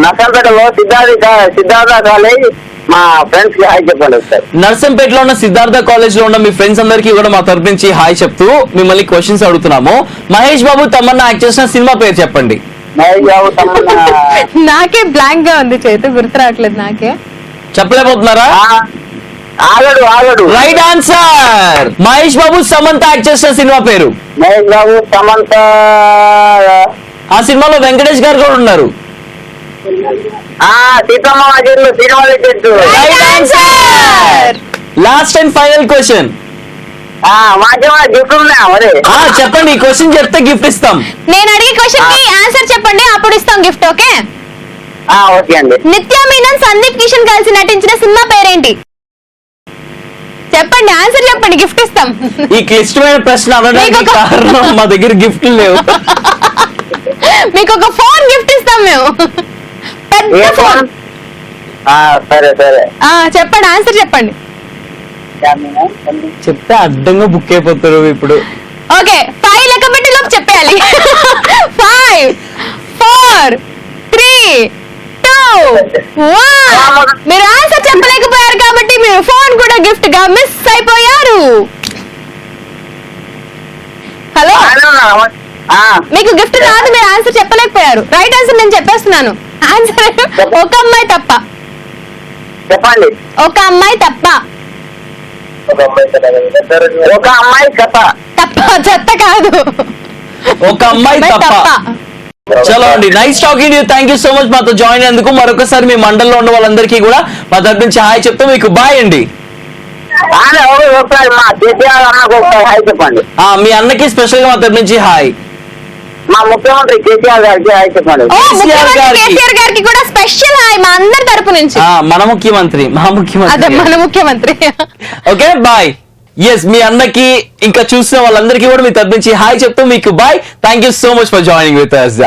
నర్సంపేటలో సిద్ధార్థ కాలేజ్ మా ఫ్రెండ్స్ కి హాయ్ చెప్పండి సార్. నర్సంపేటలో ఉన్న సిద్ధార్థ కాలేజ్ లో ఉన్న మీ ఫ్రెండ్స్ అందరికీ కూడా మా తరపు నుంచి హాయ్ చెప్తూ మిమ్మల్ని క్వశ్చన్స్ అడుగుతున్నాము. మహేష్ బాబు తమన్నా యాక్ట్ చేసిన సినిమా పేరు చెప్పండి. మహేష్ బాబు తమన్నా. నాకే బ్లాంక్ గా ఉంది చేతు, గుర్తు రావట్లేదు నాకే. చెప్పలేకపోతున్నారా? Aagadu. Right answer. Mahesh Babu Samantha act చేసిన సినిమా పేరు. మహేష్ బాబు సమంత. ఆ సినిమాలో వెంకటేష్ గారు కూడా ఉన్నారు. సీతమ్మ వాకిట్లో సినిమాలు చెట్టు. Right answer. Last and final question. మాకేమో గిఫ్ట్ ఉన్నాయా మరి? చెప్పండి. ఈ క్వశ్చన్ చెప్తే గిఫ్ట్ ఇస్తాం. నేను అడిగే క్వశ్చన్ కి ఆన్సర్ చెప్పండి, అప్పుడు ఇస్తాం గిఫ్ట్. ఓకే ఓకే అండి. నిత్య మీనన్ సందీప్ కిషన్ కలిసి నటించిన సినిమా పేరేంటి? చెప్పండి, ఆన్సర్ చెప్పండి, గిఫ్ట్ ఇస్తాం. ఈ క్లిష్టమైన ప్రశ్న అనడానికి కారణం మా దగ్గర గిఫ్ట్లు లేవు. మీకు ఒక ఫోన్ గిఫ్ట్ ఇస్తాం మేము, పెద్ద ఫోన్. సరే. చెప్పండి, ఆన్సర్ చెప్పండి. చెప్తే అడ్డంగా బుక్ అయిపోతారు ఇప్పుడు. ఓకే 5 లెక్క పెట్టి లోపు చెప్పేయాలి. 5 4 3 2 1. మీరు ఆన్సర్ చెప్పలేకపోయారు కాబట్టి మీరు ఫోన్ కూడా గిఫ్ట్ గా మిస్ అయిపోయారు. హలో, మీకు గిఫ్ట్ రాదు, మీరు ఆన్సర్ చెప్పలేకపోయారు. రైట్ ఆన్సర్ నేను చెప్పేస్తున్నాను. ఆన్సర్ ఒక అమ్మాయి తప్ప. చెప్పండి. ఒక అమ్మాయి తప్ప. ఒక అమ్మాయి చెత్త. చెత్త కాదు, ఒక అమ్మాయి తప్ప. చలో అండి, nice talking you. Thank you so much మాతో జాయిన్ అయ్యేందుకు. మరొకసారి మీ మండలంలో ఉన్న వాళ్ళందరికీ కూడా మా తరపు నుంచి హాయ్ చెప్తూ మీకు బాయ్ అండి. ఒకసారి మా కేసీఆర్ అన్నకు ఒకసారి హాయ్ చెప్పండి. మీ అన్నకి స్పెషల్ గా మా తరపు నుంచి హాయ్. మా ముఖ్యమంత్రి కేసీఆర్ గారికి హాయ్ చెప్పండి. కేసీఆర్ గారికి కూడా స్పెషల్ హాయ్ మా అందరి తరపు నుంచి. మన ముఖ్యమంత్రి, మా ముఖ్యమంత్రి, అదే మన ముఖ్యమంత్రి. Okay bye. ఎస్ మీ అన్నకి ఇంకా చూసిన వాళ్ళందరికీ కూడా మీ తరపు నుంచి హాయ్ చెప్తూ మీకు bye. Thank you so much for joining with us.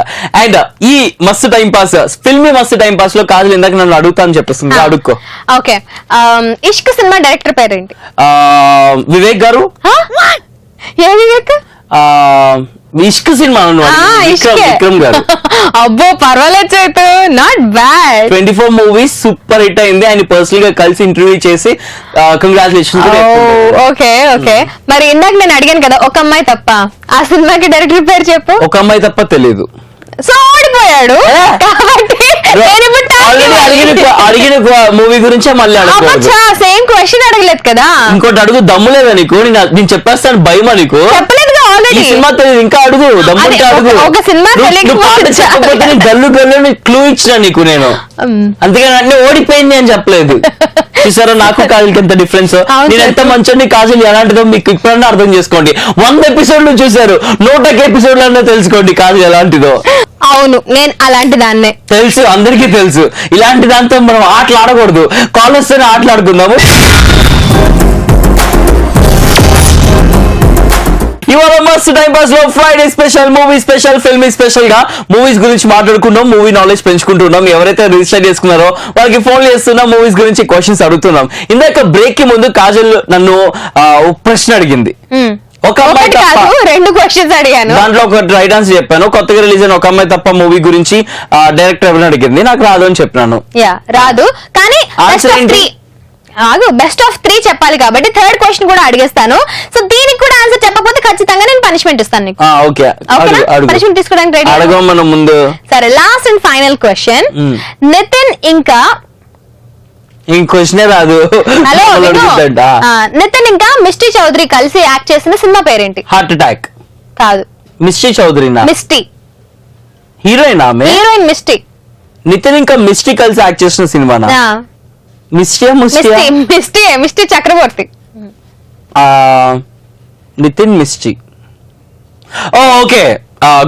And ఈ మస్తు టైం పాస్ ఫిల్మీ మస్తు టైం పాస్ లో కాజల్ ఇందాక నన్ను అడుగుతాను చెప్పేస్తుంది, అడుక్కో. ఓకే, ఇష్క్ సినిమా డైరెక్టర్ పేరేంటి? వివేక్ గారు. ఏ వివేక్? ఇష్క్ సినిమా విక్రమ్ గారు. అబ్బో పర్వాలేదు Chaitu, not bad. 24 movies super hit అయింది. ఆయన పర్సనల్ గా కలిసి ఇంటర్వ్యూ చేసి కంగ్రాచులేషన్. ఓకే ఓకే, మరి ఇందాక నేను అడిగాను కదా ఒక అమ్మాయి తప్ప, ఆ సినిమాకి డైరెక్టర్ పేరు చెప్పు. ఒక అమ్మాయి తప్ప తెలియదు. సో ఓడిపోయాడు కాబట్టి అడిగిన మూవీ గురించే మళ్ళీ అడగ. సేమ్ క్వశ్చన్ అడగలేదు కదా. ఇంకోటి అడుగు, దమ్ము లేదా నీకు? నేను చెప్పేస్తాను, భయమా నీకు? చెప్పలేదుగా ఆల్రెడీ. సినిమా తెలియదు ఇంకా అడుగు, దమ్ముంటే అడుగు. ఒక సినిమా చెప్పకపోతే గల్లు గల్లు క్లూ ఇచ్చిన నీకు నేను, అంతేగాని అంటే ఓడిపోయింది అని చెప్పలేదు. చూసారా నాకు కాజల్కి ఎంత డిఫరెన్స్. నేను ఎంత మంచి కాజల్ ఎలాంటిదో మీకు ఇప్పుడన్నా అర్థం చేసుకోండి. 100 ఎపిసోడ్లు చూసారు, 101 ఎపిసోడ్లన్నా తెలుసుకోండి కాజల్ ఎలాంటిదో. అవును, నేను అలాంటి దాన్నే. తెలుసు, అందరికీ తెలుసు. ఇలాంటి దాంతో మనం ఆటలు ఆడకూడదు. కాల్ వస్తేనే ఆటలాడుకుందాము. ఇవాళ మస్తు టైం పాస్ లో Friday special, movie special, filmy special గా మూవీస్ గురించి మాట్లాడుకున్నాం, మూవీ నాలెడ్జ్ పెంచుకుంటున్నాం. ఎవరైతే రిజిస్టర్ చేసుకున్నారో వాళ్ళకి ఫోన్ చేస్తున్నాం, మూవీస్ గురించి క్వశ్చన్స్ అడుగుతున్నాం. ఇందాక బ్రేక్ కి ముందు కాజల్ నన్ను ప్రశ్న అడిగింది. ఒక అమ్మాయి తప్ప 2 క్వశ్చన్స్ అడిగాను, దాంట్లో ఒక రైట్ ఆన్సర్ చెప్పాను. కొత్తగా రిలీజ్ అయిన ఒక అమ్మాయి తప్ప మూవీ గురించి డైరెక్టర్ ఎవరిని అడిగింది, నాకు రాదు అని చెప్పినాను. రాదు కానీ బెస్ట్ ఆఫ్ 3 చెప్పాలి కాబట్టి 3rd క్వశ్చన్ కూడా అడిగేస్తాను. సో దీనికి కూడా ఆన్సర్ చెప్పకపోతే ఖచ్చితంగా నేను పనిష్మెంట్ ఇస్తాను నీకు. పనిష్మెంట్ తీసుకోవడానికి రెడీ? అడగం మనం ముందు. సరే, last and final question. Nitin ఇంకా క్వశ్చనే రాదు. హలో, నితిన్ ఇంకా మిస్టీ చౌదరి కలిసి యాక్ట్ చేసిన సినిమా పేరేంటి? Heart attack. కాదు. మిస్టీ చౌదరి. మిస్టీ హీరోయిన్. ఆమె హీరోయిన్ మిస్టీ. నితిన్ ఇంకా మిస్టీ కలిసి యాక్ట్ చేసిన సినిమానా? మిస్టీ చక్రవర్తి. నితిన్ మిస్టీ. ఓకే,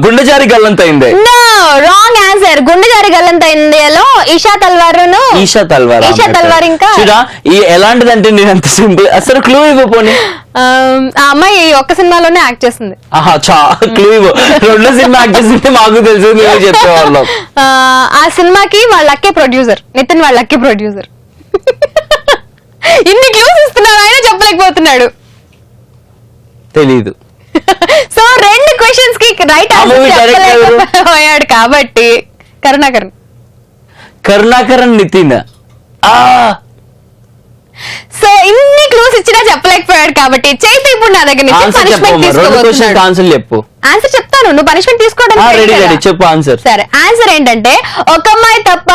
గుండె జారి గల్లంతైంది. No, wrong answer. గుండె జారి గల్లంతైందిలో ఈషా తల్వార్ ఇంకా చూడా ఎలాంటిదంటే నేను అంత సింపుల్. అసలు క్లూ ఇవ్వపోని. ఆ అమ్మాయి ఒక్క సినిమాలోనే యాక్ట్ చేసింది. క్లూ ఇవ్వు. 2 సినిమా యాక్ట్ చేసింది మాకు తెలుసు, మేము చెప్పేవాళ్ళం. ఆ సినిమాకి వాళ్ళ అక్కే ప్రొడ్యూసర్, నితిన్ వాళ్ళ అక్కే ప్రొడ్యూసర్. ఇన్ని క్లూస్ ఇస్తున్నాడు, ఆయన చెప్పలేకపోతున్నాడు. తెలీదు. సో 2 క్వశ్చన్స్ కి రైట్ ఆన్సర్ కాబట్టి కరుణాకరన్ నితిన్. సో ఇన్ని క్లూస్ ఇచ్చినా చెప్పలేకపోయాడు కాబట్టి చైతు ఇప్పుడు నా దగ్గర ఆన్సర్ చెప్పు. ఆన్సర్ చెప్తాను, నువ్వు పనిష్మెంట్ తీసుకోవడానికి చెప్పు ఆన్సర్. సరే, ఆన్సర్ ఏంటంటే ఒక అమ్మాయి తప్ప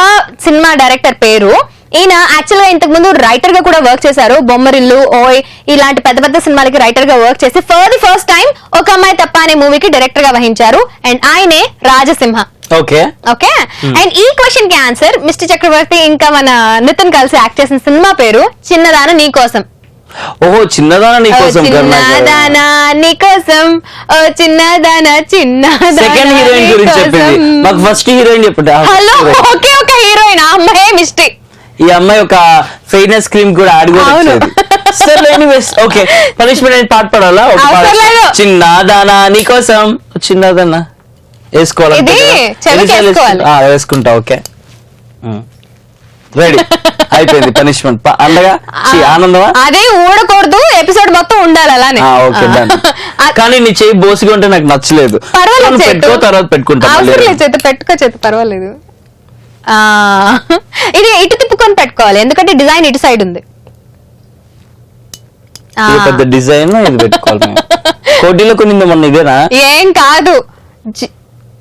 సినిమా డైరెక్టర్ పేరు. ఈయన యాక్చువల్ గా ఇంతకు ముందు రైటర్ గా కూడా వర్క్ చేశారు. బొమ్మరిల్లు, ఓయ్ ఇలాంటి పెద్ద పెద్ద సినిమాలకి రైటర్ గా వర్క్ చేసి ఫర్ ది ఫస్ట్ టైం ఒక అమ్మాయి తప్ప అనే మూవీకి డైరెక్టర్ గా వహించారు. అండ్ ఆయనే రాజసింహ. Okay okay. అండ్ ఈ క్వశ్చన్ కి ఆన్సర్ మిస్టర్ చక్రవర్తి ఇంకా మన నితిన్ కలిసి యాక్ట్ చేసిన సినిమా పేరు చిన్నదాన నీకోసం. ఓహో, చిన్నదాన నీకోసం. చిన్నదాన నీకోసం, ఓ చిన్నదాన చిన్నదాన. సెకండ్ హీరోయిన్ గురించి చెప్పింది మాకు. ఫస్ట్ హీరోయిన్ చెప్పండి. హలో, ఓకే ఒక హీరోయిన్, ఆ అమ్మాయి మిస్టేక్. ఈ అమ్మాయి ఒక ఫెయిర్నెస్ క్రీమ్ కూడా ఓకే. పనిష్మెంట్ పాట పడాలా? చిన్నదానా నీకోసం, చిన్నదానా వేసుకోవాలి. వేసుకుంటా. ఓకే, రెడీ అయిపోయింది పనిష్మెంట్. అందగా ఆనందమా? అదే ఊడకూడదు, ఎపిసోడ్ మొత్తం ఉండాలి అలానే. Okay done. కానీ నీ చెయ్యి బోసిగా ఉంటే నాకు నచ్చలేదు. పెట్టుకో, తర్వాత పెట్టుకుంటా. పెట్టుకో చేతి, పర్వాలేదు. ఇది ఇటు తిప్పుకొని పెట్టుకోవాలి, ఎందుకంటే డిజైన్ ఇటు సైడ్ ఉంది. పెద్ద డిజైన్ ఇది పెట్టుకోవాలి. కోటిలో కొనింది మొన్న ఇదేనా? ఏం కాదు,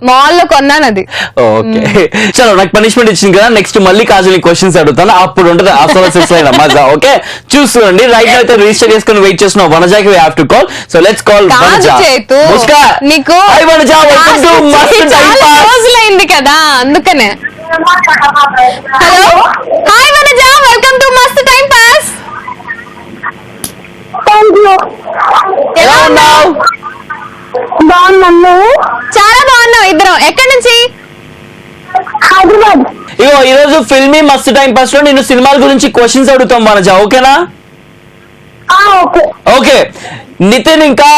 మాల్ లో కొన్నాను అది. ఓకే, చలో నాకు పనిష్మెంట్ ఇచ్చింది కదా. నెక్స్ట్ మళ్ళీ కాజల్ క్వశ్చన్స్ అడుగుతాను, అప్పుడు ఉంటుంది అసలు మజా. ఓకే, చూసుకోండి. రైట్ అయితే రిజిస్టర్ చేసుకుని వెయిట్ చేస్తున్నాం. వనజాకి we have to call. So let's call Vanaja. నీకు రోజులైంది కదా, అందుకనే. Hello, hi Vanaja, welcome to మస్త్ టైం పాస్. ఎలా ఉన్నావు? బాగున్నాను. చాలా బాగున్నావు. ఇద్దరం ఎక్కడి నుంచి? హైదరాబాద్. ఇగో ఈ రోజు ఫిల్మీ మస్త్ టైం పాస్ లో నేను సినిమాల గురించి క్వశ్చన్స్ అడుగుతాం వనజా, ఓకేనా? ఓకే. ఓకే, నితిన్ ఇంకా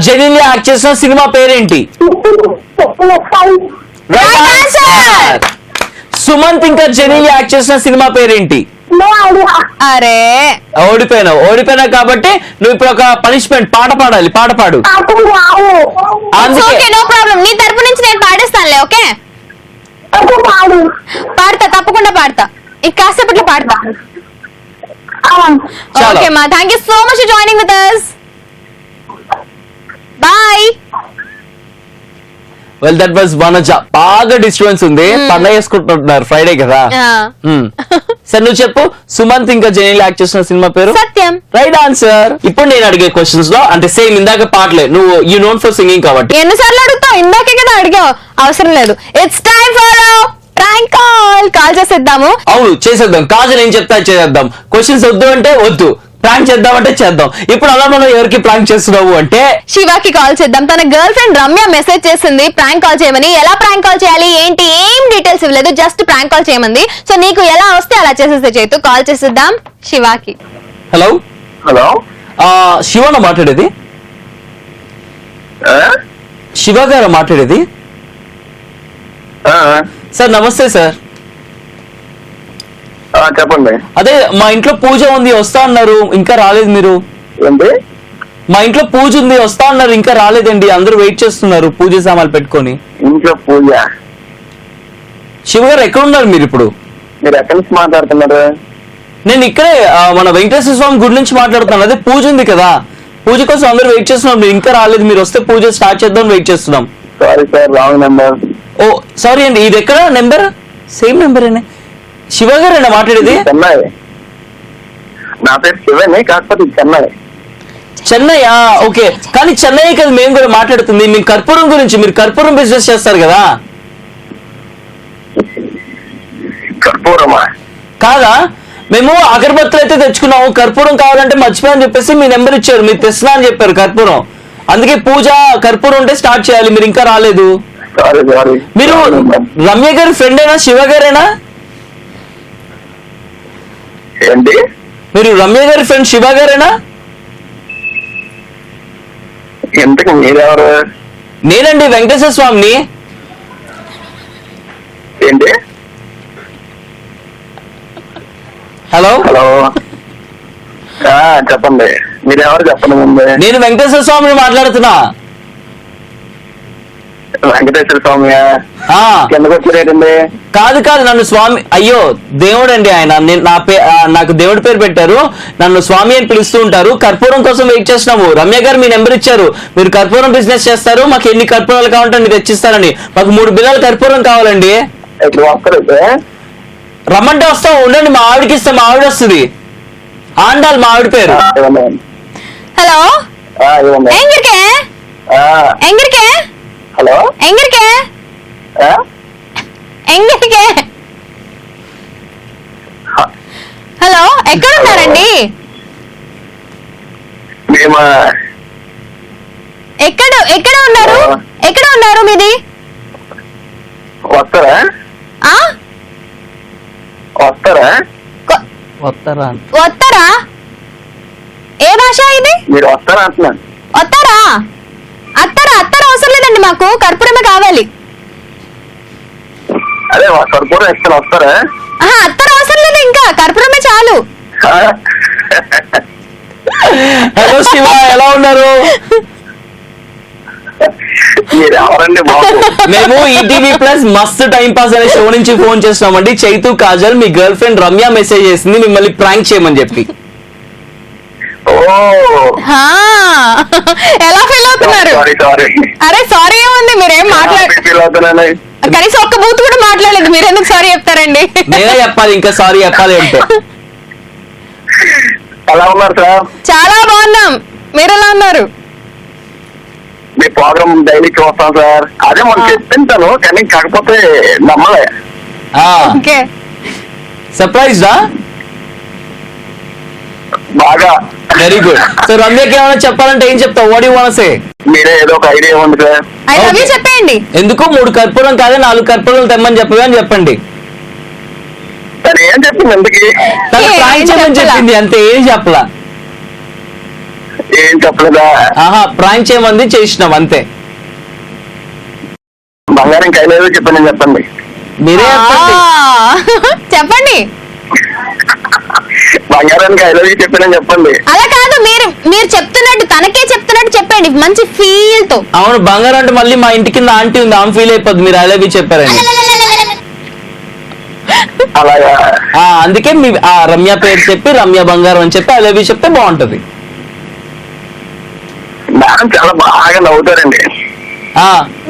జెన్యున్లీ యాక్ట్ చేసిన సినిమా పేరేంటి? Right answer. సుమంత్ ఇంకా జెన్యున్లీ యాక్ట్ చేసిన సినిమా పేరేంటి? అరే ఓడిపోయినావు కాబట్టి నువ్వు ఇప్పుడు ఒక పనిష్మెంట్ పాట పాడాలి. పాట పాడు. అందుకే ఓకే, నో ప్రాబ్లం. నీ తరపు నుంచి నేను పాడేస్తానులే. ఓకే, పాడతా, తప్పకుండా పాడతా. ఇక కాసేపట్లో పాడతా. చాలా. ఓకే మా, thank you so much for joining with us. Bye. Well that was Vanaja. బాగా డిస్టర్బెన్స్ ఉంది, పండగ చేసుకుంటున్నారు, ఫ్రైడే కదా. సరే నువ్వు చెప్పు, సుమంత్ ఇంకా జెన్యున్లీ యాక్ట్ చేసిన సినిమా పేరు? సత్యం. Right answer. ఇప్పుడు నేను అడిగే క్వశ్చన్స్ లో అంటే సేమ్ ఇందాక పాటలే, నువ్వు యూ నోన్ ఫర్ సింగింగ్ కాబట్టి. ఎన్నిసార్లు అడుగుతావు? ఇందాకే కదా అడిగావు, అవసరం లేదు. It's time for prank call చేసేద్దాము. అవును చేసేద్దాం. కాజల్ ఏం చెప్తా చేసేద్దాం. క్వశ్చన్స్ వద్దు అంటే వద్దు, ప్రాంక్ చేద్దామంటే చేద్దాం. ఇప్పుడు అలా మనం ఎవరికి ప్రాంక్ చేస్తున్నావు అంటే శివాకి కాల్ చేద్దాం. తన గర్ల్ ఫ్రెండ్ రమ్య మెసేజ్ చేసింది ప్రాంక్ కాల్ చేయమని. ఎలా ప్రాంక్ కాల్ చేయాలి ఏంటి ఏం డీటెయిల్స్ ఇవ్వలేదు, జస్ట్ ప్రాంక్ కాల్ చేయమంది. సో నీకు ఎలా వస్తే అలా చేసేస్తే చేతు. కాల్ చేసేద్దాం శివాకి. హలో హలో, శివన మాట్లాడేది? శివ గారు మాట్లాడేది? సార్ నమస్తే సార్. చెప్పండి. అదే మా ఇంట్లో పూజ ఉంది వస్తా అన్నారు, ఇంకా రాలేదు మీరు. ఏంటి? మా ఇంట్లో పూజ ఉంది వస్తా అన్నారు, ఇంకా రాలేదండి. అందరూ వెయిట్ చేస్తున్నారు పూజ సామాన్లు పెట్టుకొని. ఇంట్లో పూజ? శివ గారు ఎక్కడ ఉన్నారు మీరు ఇప్పుడు? మీరు ఎక్కడి నుంచి మాట్లాడుతున్నారు? నేను ఇక్కడే మన వెంకటేశ్వర స్వామి గుడి నుంచి మాట్లాడుతున్నాను. అదే పూజ ఉంది కదా, పూజ కోసం అందరూ వెయిట్ చేస్తున్నాం. మీరు ఇంకా రాలేదు, మీరు వస్తే పూజ స్టార్ట్ చేద్దాం వెయిట్ చేస్తున్నాం. Sorry sir, wrong number. Oh sorry అండి. ఇది ఎక్కడ నెంబర్? సేమ్ నెంబర్ అండి. శివ గారేనా మాట్లాడేది? చెన్నై. నా పేరు శివనే, కాకపోతే చెన్నై. చెన్నై? ఓకే, కానీ చెన్నై కదా మేము కూడా మాట్లాడుతుంది. మీ కర్పూరం గురించి, మీరు కర్పూరం బిజినెస్ చేస్తారు కదా. కర్పూరమా? కాదా, మేము అగరబత్తులు అయితే తెచ్చుకున్నాము, కర్పూరం కావాలంటే మర్చిపోయాని చెప్పేసి మీ నెంబర్ ఇచ్చారు, మీరు తెస్తున్నా అని చెప్పారు కర్పూరం. అందుకే పూజ కర్పూరం ఉంటే స్టార్ట్ చేయాలి, మీరు ఇంకా రాలేదు. Sorry sorry. మీరు రమ్య గారి ఫ్రెండేనా శివ గారేనా? ఏంటి? మీరు రమ్య గారి ఫ్రెండ్ శివ గారేనా? ఎంతకు మీరెవరు? నేనండి వెంకటేశ్వర స్వామిని. ఏంటి? హలో హలో, చెప్పండి. మీరెవరు చెప్పండి ముందు. నేను వెంకటేశ్వర స్వామిని మాట్లాడుతున్నా. వెంకటేశ్వర స్వామి ఆ, కిందకు వచ్చారేటండి? కాదు కాదు, నన్ను స్వామి, అయ్యో దేవుడు అండి ఆయన. నాకు దేవుడి పేరు పెట్టారు, నన్ను స్వామి అని పిలుస్తూ ఉంటారు. కర్పూరం కోసం వెయిట్ చేస్తున్నాము. రమ్య గారు మీ నెంబర్ ఇచ్చారు, మీరు కర్పూరం బిజినెస్ చేస్తారు, మాకు ఎన్ని కర్పూరాలు కావాలంటే అన్ని తెచ్చిస్తారని. మాకు 3 బిళ్ళలు కర్పూరం కావాలండి. ఇప్పుడు వస్తారైతే రమ్మంటే వస్తాం, ఉండండి మా ఆవిడకి ఇస్తాం, మా ఆవిడ వస్తుంది. ఆండాల్ మా ఆవిడ పేరు. ఇవ్వండి. హలో, ఇవ్వండి. ఎంగిరికే ఎంగిరికే హలో, ఎంగిరికే ఎంగిరికే. హలో, ఎక్కడ ఉన్నారండి? మేము ఎక్కడ ఎక్కడ ఉన్నారు? ఎక్కడ ఉన్నారు మీది? వస్తారా? ఆ వస్తారా? వస్తారా? వస్తారా? ఏ భాష ఇది? మీరు వస్తారా అంటున్నాను. వస్తారా? అత్తరా అత్తరా అవసరం లేదండి, మాకు కర్పూరమే కావాలి. అదే కర్పూరం ఇస్తాను, వస్తారా? అత్తరా అవసరం లేదు, ఇంకా కర్పూరమే చాలు. హలో శివ, ఎలా ఉన్నారు? మీరు ఎవరండి బాబు? మేము ఈటీవీ ప్లస్ మస్త్ టైం పాస్ అనే షో నుంచి ఫోన్ చేస్తున్నామండి. చైతు కాజల్ మీ గర్ల్ ఫ్రెండ్ రమ్య మెసేజ్ చేసింది మిమ్మల్ని ప్రాంక్ చేయమని చెప్పి. ఓ ఎలా ఫీల్ అవుతున్నారు? Sorry sorry. అరే సారీ ఏముంది, మీరేం ఫీల్ అవుతున్నాను. కనీసం ఒక్క బూత్ కూడా మాట్లాడలేదు, మీరు ఎందుకు సారీ చెప్తారండి? నేనే చెప్పాలి ఇంకా సారీ చెప్పాలి అంటే. ఎలా ఉన్నారు సార్? చాలా బాగున్నాం, మీరు ఎలా ఉన్నారు? మీ ప్రోగ్రామ్ డైలీ చూస్తాం సార్. అదే మనం చెప్పింటాను కానీ కాకపోతే నమ్మలే. ఓకే, సర్ప్రైజ్ దా? బాగా. Very good. సో రమ్యకి ఏమైనా చెప్పాలంటే ఏం చెప్తావు? What you want to say? మీరే ఏదో ఒక ఐడియా ఉంది సార్. ఐ లవ్ యూ చెప్పండి. ఎందుకు 3 కర్పూరం కాదు 4 కర్పూరాలు తెమ్మని చెప్పవే అని చెప్పండి. తను ఏం చెప్పింది ఎందుకు? తను ప్రాంక్ చేయమని చెప్పింది అంతే, ఏం చెప్పలా. ఏం చెప్పలేదా? ఆహా, ప్రాంక్ చేయమంది చేసినాం అంతే. బంగారం కైలేదు చెప్పండి చెప్పండి. మీరే చెప్పండి. చెప్పండి. బంగారానికి ఐలవి చెప్పానని చెప్పండి. అలా కాదు, మీరు చెప్తున్నట్టు తనకే చెప్తున్నట్టు చెప్పండి మంచి ఫీల్ తో. అవును, బంగారం అంటే మళ్ళీ మా ఇంటి కింద ఆంటీ ఉంది, ఆమె ఫీల్ అయిపోద్ది మీరు ఐ లవ్ యూ చెప్పారని. అలాగా అందుకే మీ రమ్య పేరు చెప్పి రమ్య బంగారం అని చెప్పి ఐ లవ్ యూ చెప్తే బాగుంటది. మేడం చాలా బాగా నవ్వుతారండి.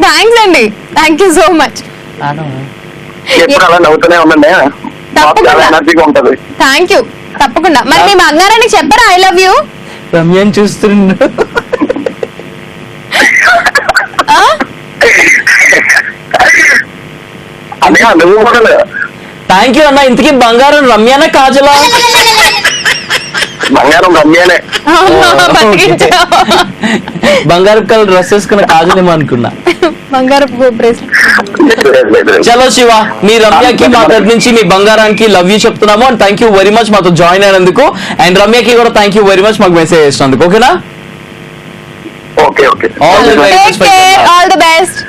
థ్యాంక్స్ అండి, థ్యాంక్ యూ సో మచ్. ఎప్పుడు అలా నవ్వుతూనే ఉండండి, చాలా ఎనర్జీగా ఉంటది. థ్యాంక్ యూ, తప్పకుండా. మరి మీ బంగారానికి చెప్పరా ఐ లవ్ యూ? రమ్యని చూస్తున్నా. అదే నువ్వు కూడా థ్యాంక్ యూ అన్న. ఇంతకీ బంగారం రమ్యానా కాజలా? బంగారం రమ్యానే. బంగారం కలర్ డ్రెస్ వేసుకున్న కాజలేమో అనుకున్నా. బంగారపు బ్రేస్లెట్. చలో శివ, మీ రమ్యకి మా తరఫు నుంచి మీ బంగారానికి లవ్ యూ చెప్తున్నాము. And thank you very much మాతో జాయిన్ అయినందుకు. అండ్ రమ్యకి కూడా థ్యాంక్ యూ వెరీ మచ్ మాకు మెసేజ్ చేసినందుకు. ఓకేనా? Okay okay. All the best.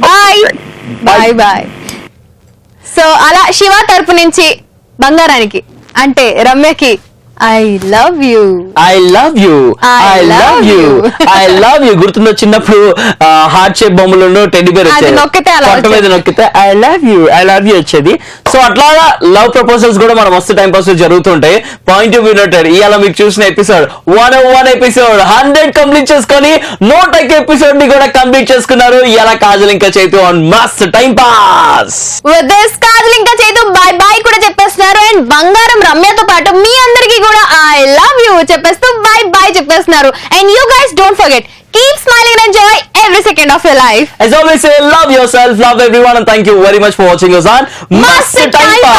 Bye bye bye. So అలా శివ తరపు నుంచి బంగారానికి అంటే రమ్యకి I love you, I love you, I love you, I love you. గుర్తుందో చిన్నప్పుడు హార్ట్ షేప్ బొమ్మలు టెడ్డీ బేర్ వచ్చేది, మీద నొక్కితే I love you, I love you వచ్చేది. సో అట్లాగా లవ్ ప్రపోజల్స్ కూడా మనం మస్తు టైం పాస్ జరుగుతుంటాయి. Point of view noted. ఇవాళ మీకు చూసిన ఎపిసోడ్ 101 ఎపిసోడ్ 100 కంప్లీట్ చేసుకొని 101 ఎపిసోడ్ ని కూడా కంప్లీట్ చేసుకున్నారు. ఇవాళ కాజల్ ఇంకా చైతు ఆన్ మస్త్ time pass. With this Kajal ఇంకా చైతు బై బై కూడా చెప్పేస్తున్నారు. అండ్ బంగారం రమ్యతో పాటు మీ అందరికీ కూడా ఐ లవ్ యూ చెప్పేస్తూ బై బై చెప్పేస్తున్నారు. And you guys don't forget, keep smiling and enjoy every second of your life. As always say, love yourself, love everyone, and thank you very much for watching us on Mast Time Pass.